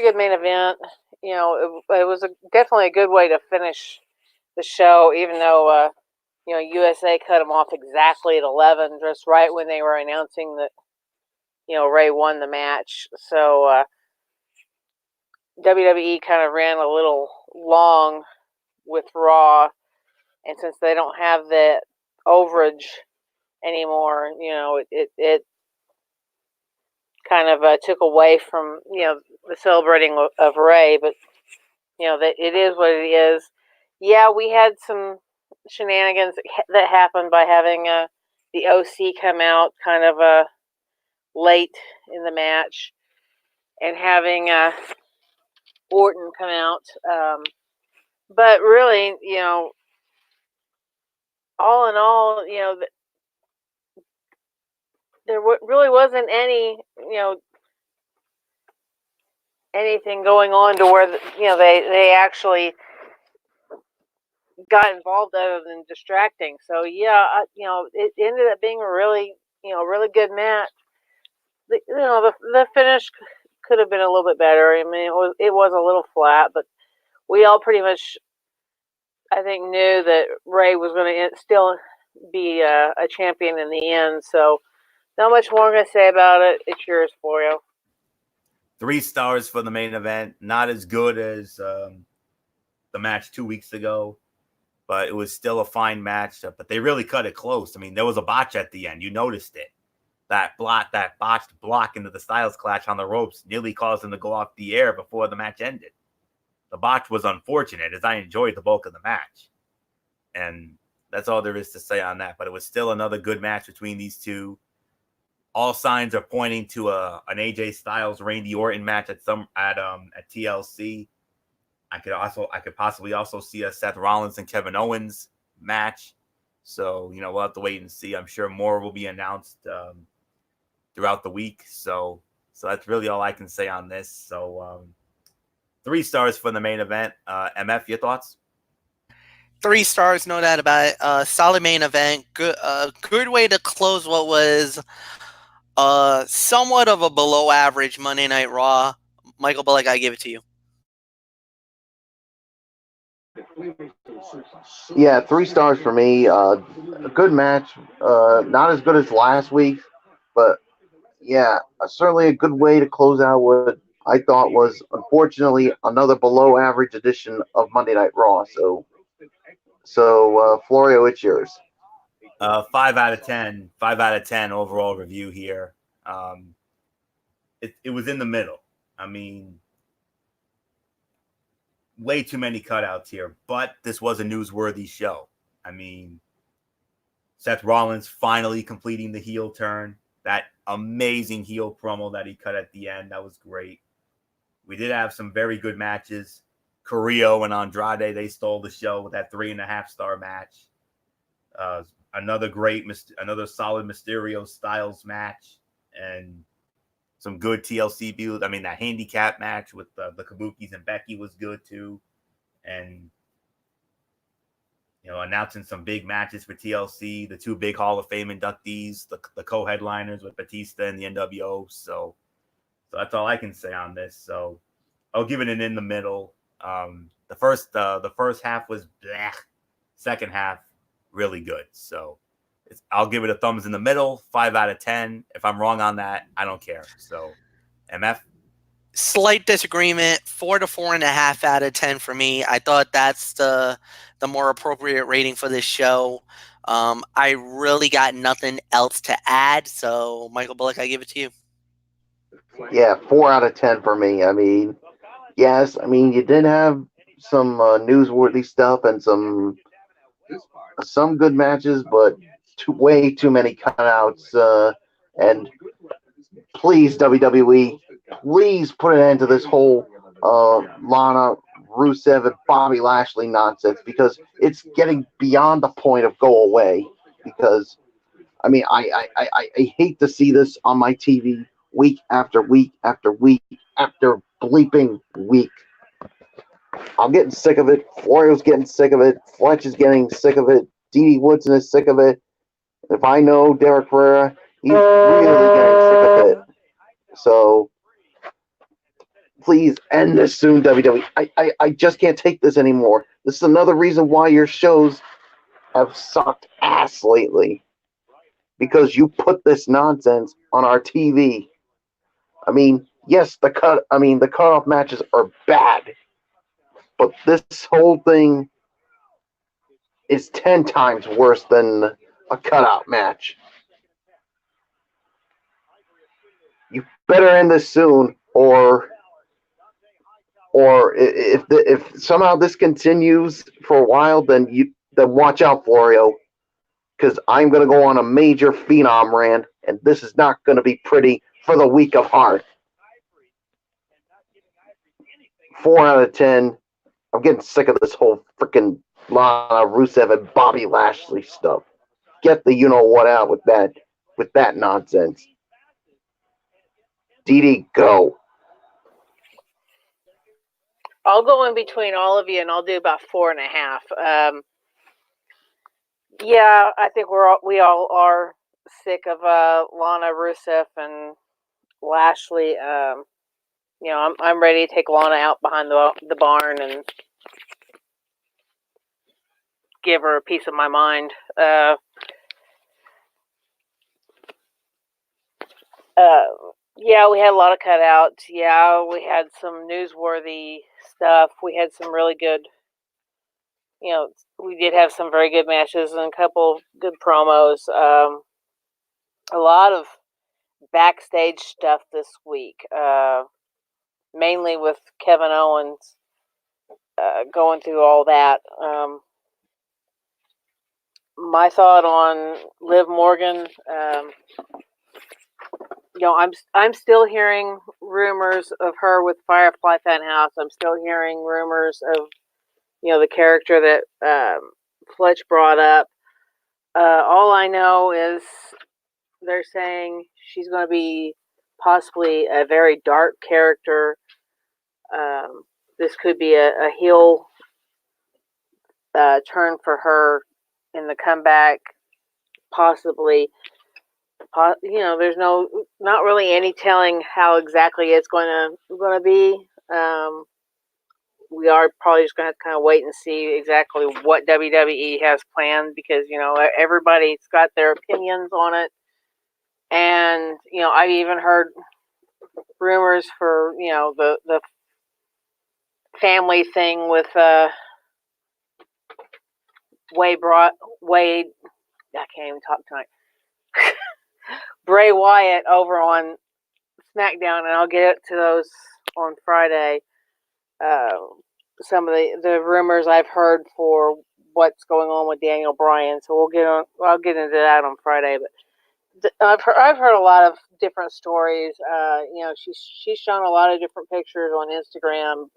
good main event. It was definitely a good way to finish the show, even though USA cut them off exactly at 11, just right when they were announcing that Rey won the match. So WWE kind of ran a little long with Raw, and since they don't have that overage anymore, it kind of took away from the celebrating of Rey. But that it is what it is. Yeah, we had some shenanigans that happened by having the OC come out kind of late in the match, and having Orton come out. But really, all in all, there really wasn't anything going on to where they actually got involved other than distracting. So yeah, it ended up being a really good match. The finish could have been a little bit better. I mean, it was a little flat, but we all pretty much, I think, knew that Rey was going to still be a champion in the end. So not much more I'm going to say about it. It's yours, Florio. 3 stars for the main event. Not as good as the match 2 weeks ago, but it was still a fine match. But they really cut it close. I mean, there was a botch at the end. You noticed it. That botched block into the Styles Clash on the ropes nearly caused him to go off the air before the match ended. The botch was unfortunate, as I enjoyed the bulk of the match. And that's all there is to say on that. But it was still another good match between these two. All signs are pointing to an AJ Styles Randy Orton match at TLC. I could possibly also see a Seth Rollins and Kevin Owens match. So we'll have to wait and see. I'm sure more will be announced throughout the week. So that's really all I can say on this. So 3 stars for the main event. MF, your thoughts? 3 stars, no doubt about it. Solid main event. Good way to close what was somewhat of a below average Monday Night Raw. Michael Bullock, I give it to you. Yeah, 3 stars for me. A good match. Not as good as last week, but yeah, certainly a good way to close out what I thought was, unfortunately, another below average edition of Monday Night Raw. So Florio, it's yours. 5 out of 10. 5 out of 10 overall review here. It was in the middle. I mean, way too many cutouts here, but this was a newsworthy show. I mean, Seth Rollins finally completing the heel turn. That amazing heel promo that he cut at the end, that was great. We did have some very good matches. Carrillo and Andrade, they stole the show with that 3.5-star match. Another solid Mysterio Styles match, and some good TLC build. I mean, that handicap match with the Kabukis and Becky was good too. And, announcing some big matches for TLC, the 2 big Hall of Fame inductees, the co-headliners with Batista and the NWO. So that's all I can say on this. So I'll give it an in the middle. The first half was bleh. Second half, really good. So I'll give it a thumbs in the middle, 5 out of 10. If I'm wrong on that, I don't care. So, MF? Slight disagreement, 4 to 4.5 out of 10 for me. I thought that's the more appropriate rating for this show. I really got nothing else to add, so Michael Bullock, I give it to you. Yeah, 4 out of 10 for me. I mean, yes, I mean, you did have some newsworthy stuff and some good matches, but way too many cutouts. And please, WWE, please put an end to this whole Lana, Rusev, and Bobby Lashley nonsense, because it's getting beyond the point of go away. Because, I mean, I hate to see this on my TV week after week after week after bleeping week. I'm getting sick of it. Florio's getting sick of it. Fletch is getting sick of it. Dee Woodson is sick of it. If I know Derek Ferreira, he's really getting sick of it. So please end this soon, WWE. I just can't take this anymore. This is another reason why your shows have sucked ass lately. Because you put this nonsense on our TV. I mean, yes, the cutoff matches are bad. But this whole thing is 10 times worse than a cutout match. You better end this soon, or if somehow this continues for a while, then watch out, Florio, because I'm going to go on a major Phenom rant, and this is not going to be pretty for the weak of heart. 4 out of 10. I'm getting sick of this whole freaking Lana, Rusev, and Bobby Lashley stuff. Get the you-know-what out with that nonsense. Dee, go. I'll go in between all of you, and I'll do about 4.5. Yeah, I think we all are sick of Lana, Rusev, and Lashley. You know, I'm ready to take Lana out behind the barn and give her a piece of my mind. Yeah, we had a lot of cutouts. Yeah, we had some newsworthy stuff. We had some really good, you know, we did have some very good matches and a couple good promos. A lot of backstage stuff this week, mainly with Kevin Owens going through all that. My thought on Liv Morgan, you know, I'm still hearing rumors of her with Firefly Funhouse. I'm still hearing rumors of, you know, the character that Fletch brought up. All I know is they're saying she's going to be possibly a very dark character. This could be a heel turn for her in the comeback, possibly. You know, there's not really any telling how exactly it's going to be. We are probably just going to have to kind of wait and see exactly what WWE has planned, because, you know, everybody's got their opinions on it. And, you know, I've even heard rumors for, you know, the family thing with Wade, I can't even talk tonight. Bray Wyatt over on SmackDown, and I'll get to those on Friday. Some of the rumors I've heard for what's going on with Daniel Bryan, so I'll get into that on Friday. But I've heard a lot of different stories. You know, she's shown a lot of different pictures on Instagram.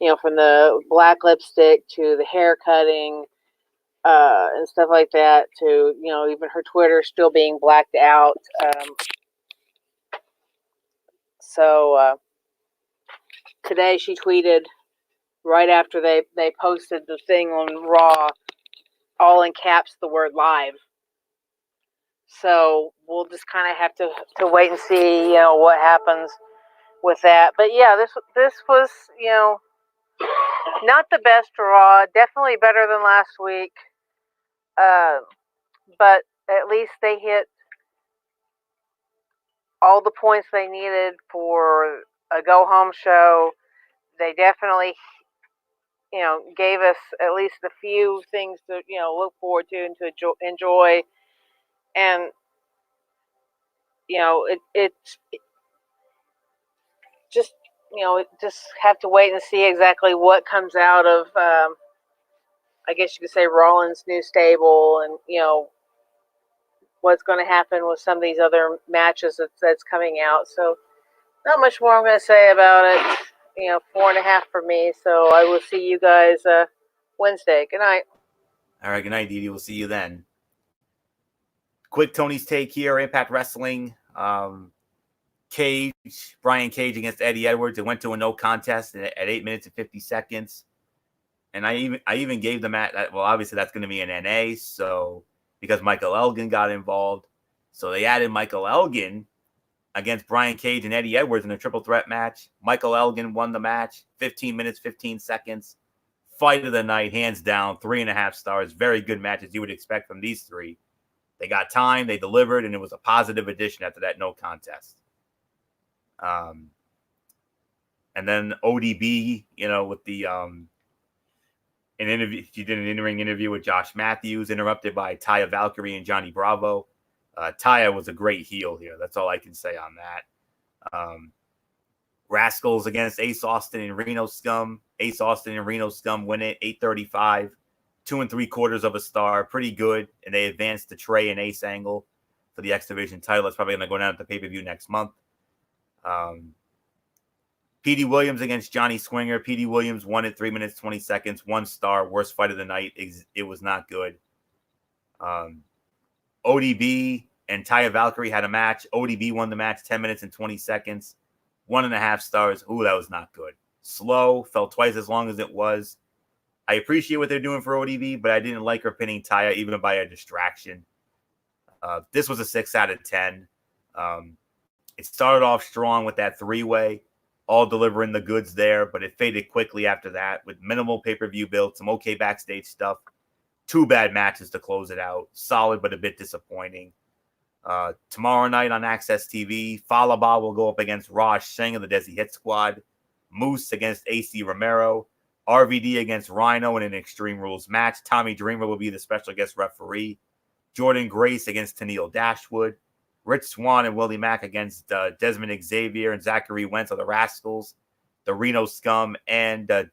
You know, from the black lipstick to the hair cutting. And stuff like that, to, you know, even her Twitter still being blacked out. So today she tweeted right after they posted the thing on Raw, all in caps, the word live. So we'll just kind of have to wait and see, you know, what happens with that. But yeah, this was, you know, not the best Raw. Definitely better than last week. But at least they hit all the points they needed for a go home show. They definitely, gave us at least a few things to, look forward to and to enjoy. And, it's just, just have to wait and see exactly what comes out of, I guess you could say, Rollins' new stable, and, what's going to happen with some of these other matches that's coming out. So, not much more I'm going to say about it. 4.5 for me. So I will see you guys Wednesday. Good night. All right, good night, Dee Dee. We'll see you then. Quick Tony's take here. Impact Wrestling. Brian Cage against Eddie Edwards. It went to a no contest at 8 minutes and 50 seconds. And I even gave them well, obviously that's going to be an NA. So because Michael Elgin got involved, so they added Michael Elgin against Brian Cage and Eddie Edwards in a triple threat match. Michael Elgin won the match, 15 minutes, 15 seconds. Fight of the night, hands down, 3.5 stars. Very good match, as you would expect from these three. They got time, they delivered, and it was a positive addition after that no contest. And then ODB, with the an interview, she did an in-ring interview with Josh Matthews, interrupted by Taya Valkyrie and Johnny Bravo. Taya was a great heel here. That's all I can say on that. Rascals against Ace Austin and Reno Scum. Ace Austin and Reno Scum win it, 8:35, 2 3/4 star. Pretty good. And they advanced to Trey and Ace Angle for the X Division title. It's probably going to go down at the pay-per-view next month. P.D. Williams against Johnny Swinger. P.D. Williams won it 3 minutes, 20 seconds. 1 star. Worst fight of the night. It was not good. ODB and Taya Valkyrie had a match. ODB won the match 10 minutes and 20 seconds. 1.5 stars. Ooh, that was not good. Slow. Felt twice as long as it was. I appreciate what they're doing for ODB, but I didn't like her pinning Taya even by a distraction. This was a 6 out of 10. It started off strong with that 3-way, all delivering the goods there, but it faded quickly after that with minimal pay-per-view build, some okay backstage stuff. 2 bad matches to close it out. Solid, but a bit disappointing. Tomorrow night on Access TV, Falaba will go up against Raj Singh of the Desi Hit Squad. Moose against AC Romero. RVD against Rhino in an Extreme Rules match. Tommy Dreamer will be the special guest referee. Jordan Grace against Tennille Dashwood. Rich Swann and Willie Mack against Desmond Xavier and Zachary Wentz of the Rascals. The Reno Scum and the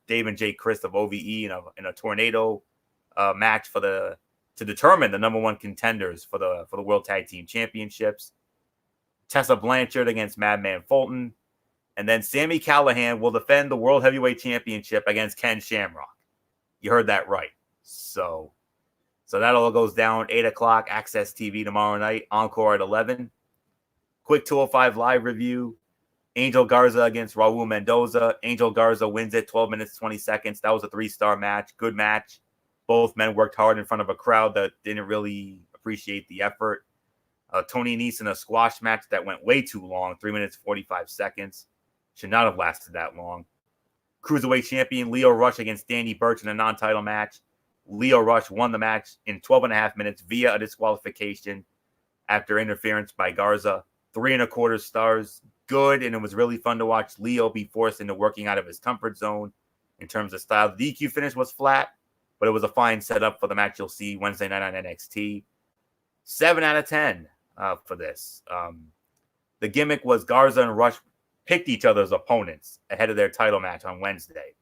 Dave and Jay Chris of OVE in a tornado match to determine the number 1 contenders for the World Tag Team Championships. Tessa Blanchard against Madman Fulton. And then Sami Callihan will defend the World Heavyweight Championship against Ken Shamrock. You heard that right. So that all goes down 8 o'clock, Access TV tomorrow night, Encore at 11. Quick 205 Live review. Angel Garza against Raul Mendoza. Angel Garza wins it, 12 minutes, 20 seconds. That was a 3-star match. Good match. Both men worked hard in front of a crowd that didn't really appreciate the effort. Tony Nese in a squash match that went way too long, 3 minutes, 45 seconds. Should not have lasted that long. Cruiserweight champion Leo Rush against Danny Burch in a non-title match. Leo Rush won the match in 12.5 minutes via a disqualification after interference by Garza. 3 1/4 stars. Good, and it was really fun to watch Leo be forced into working out of his comfort zone in terms of style. The DQ finish was flat, but it was a fine setup for the match you'll see Wednesday night on NXT. 7 out of 10 for this. The gimmick was Garza and Rush picked each other's opponents ahead of their title match on Wednesday.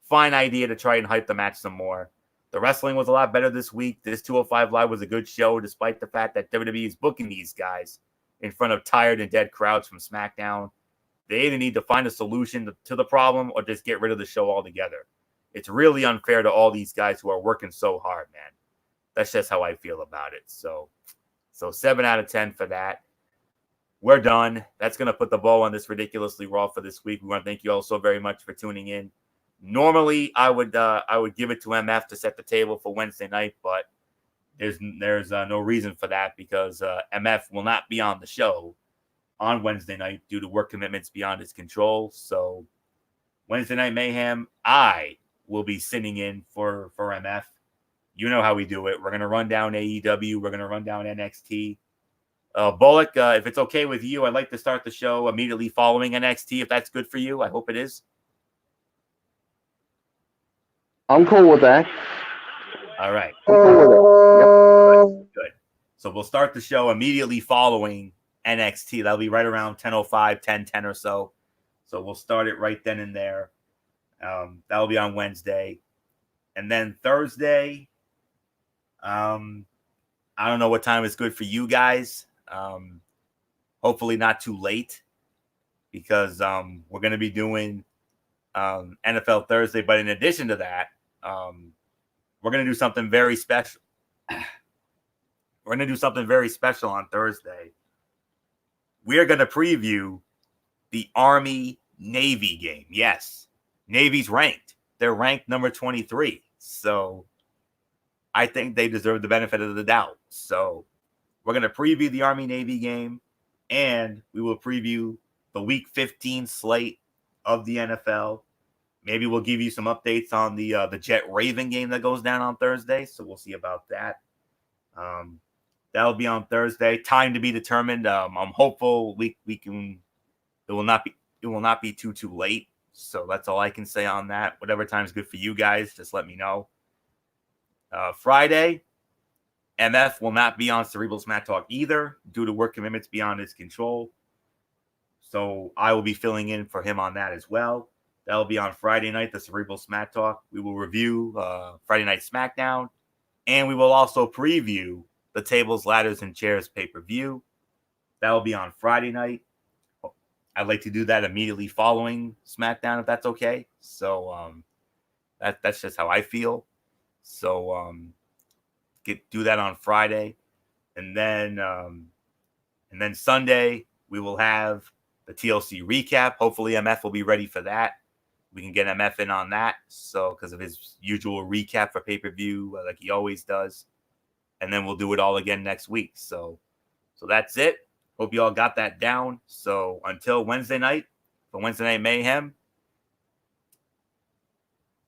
Fine idea to try and hype the match some more. The wrestling was a lot better this week. This 205 Live was a good show, despite the fact that WWE is booking these guys in front of tired and dead crowds from SmackDown. They either need to find a solution to the problem or just get rid of the show altogether. It's really unfair to all these guys who are working so hard, man. That's just how I feel about it. So 7 out of 10 for that. We're done. That's going to put the bow on this Ridiculously Raw for this week. We want to thank you all so very much for tuning in. Normally, I would give it to MF to set the table for Wednesday night, but there's no reason for that because MF will not be on the show on Wednesday night due to work commitments beyond his control. So Wednesday Night Mayhem, I will be sitting in for MF. You know how we do it. We're going to run down AEW. We're going to run down NXT. Bullock, if it's okay with you, I'd like to start the show immediately following NXT, if that's good for you. I hope it is. I'm cool with that. All right. I'm cool with it. Good. So we'll start the show immediately following NXT. That'll be right around 10:05, 10:10 or so. So we'll start it right then and there. That'll be on Wednesday. And then Thursday, I don't know what time is good for you guys. Hopefully not too late, because we're going to be doing NFL Thursday. But in addition to that, we're going to do something very special. We're going to do something very special on Thursday. We're going to preview the Army-Navy game. Yes, Navy's ranked. They're ranked number 23. So I think they deserve the benefit of the doubt. So we're going to preview the Army-Navy game, and we will preview the Week 15 slate of the NFL. Maybe we'll give you some updates on the Jet-Raven game that goes down on Thursday. So we'll see about that. That'll be on Thursday. Time to be determined. I'm hopeful we can. It will not be too late. So that's all I can say on that. Whatever time's good for you guys, just let me know. Friday, MF will not be on Cerebral Smack Talk either due to work commitments beyond his control. So I will be filling in for him on that as well. That'll be on Friday night, the Cerebral Smack Talk. We will review Friday Night SmackDown, and we will also preview the Tables, Ladders, and Chairs pay-per-view. That'll be on Friday night. I'd like to do that immediately following SmackDown, if that's okay. So that's just how I feel. So do that on Friday, and then Sunday we will have the TLC recap. Hopefully MF will be ready for that. We can get MF in on that. So because of his usual recap for pay-per-view, like he always does, and then we'll do it all again next week. So that's it. Hope you all got that down. So until Wednesday night, for Wednesday Night Mayhem,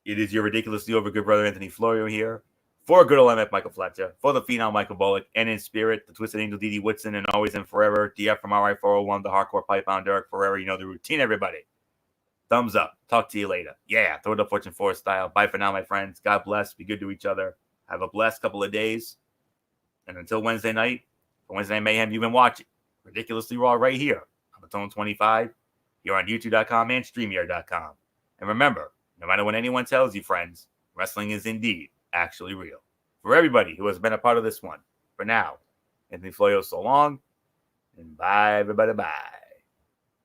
it is your ridiculously over good brother Anthony Florio here. For good old MF Michael Fletcher, for the phenom Michael Bullock, and in spirit, the Twisted Angel D.D. Woodson, and always and forever, DF from RI401, the hardcore pipe on Derek Ferrera. You know the routine, everybody. Thumbs up. Talk to you later. Yeah, throw it up Fortune 4 style. Bye for now, my friends. God bless. Be good to each other. Have a blessed couple of days. And until Wednesday night, for Wednesday Night Mayhem, you've been watching Ridiculously Raw right here on the Tone 25. Here on YouTube.com and StreamYard.com. And remember, no matter what anyone tells you, friends, wrestling is indeed actually real. For everybody who has been a part of this one, for now, Anthony Florio, so long, and bye, everybody, bye.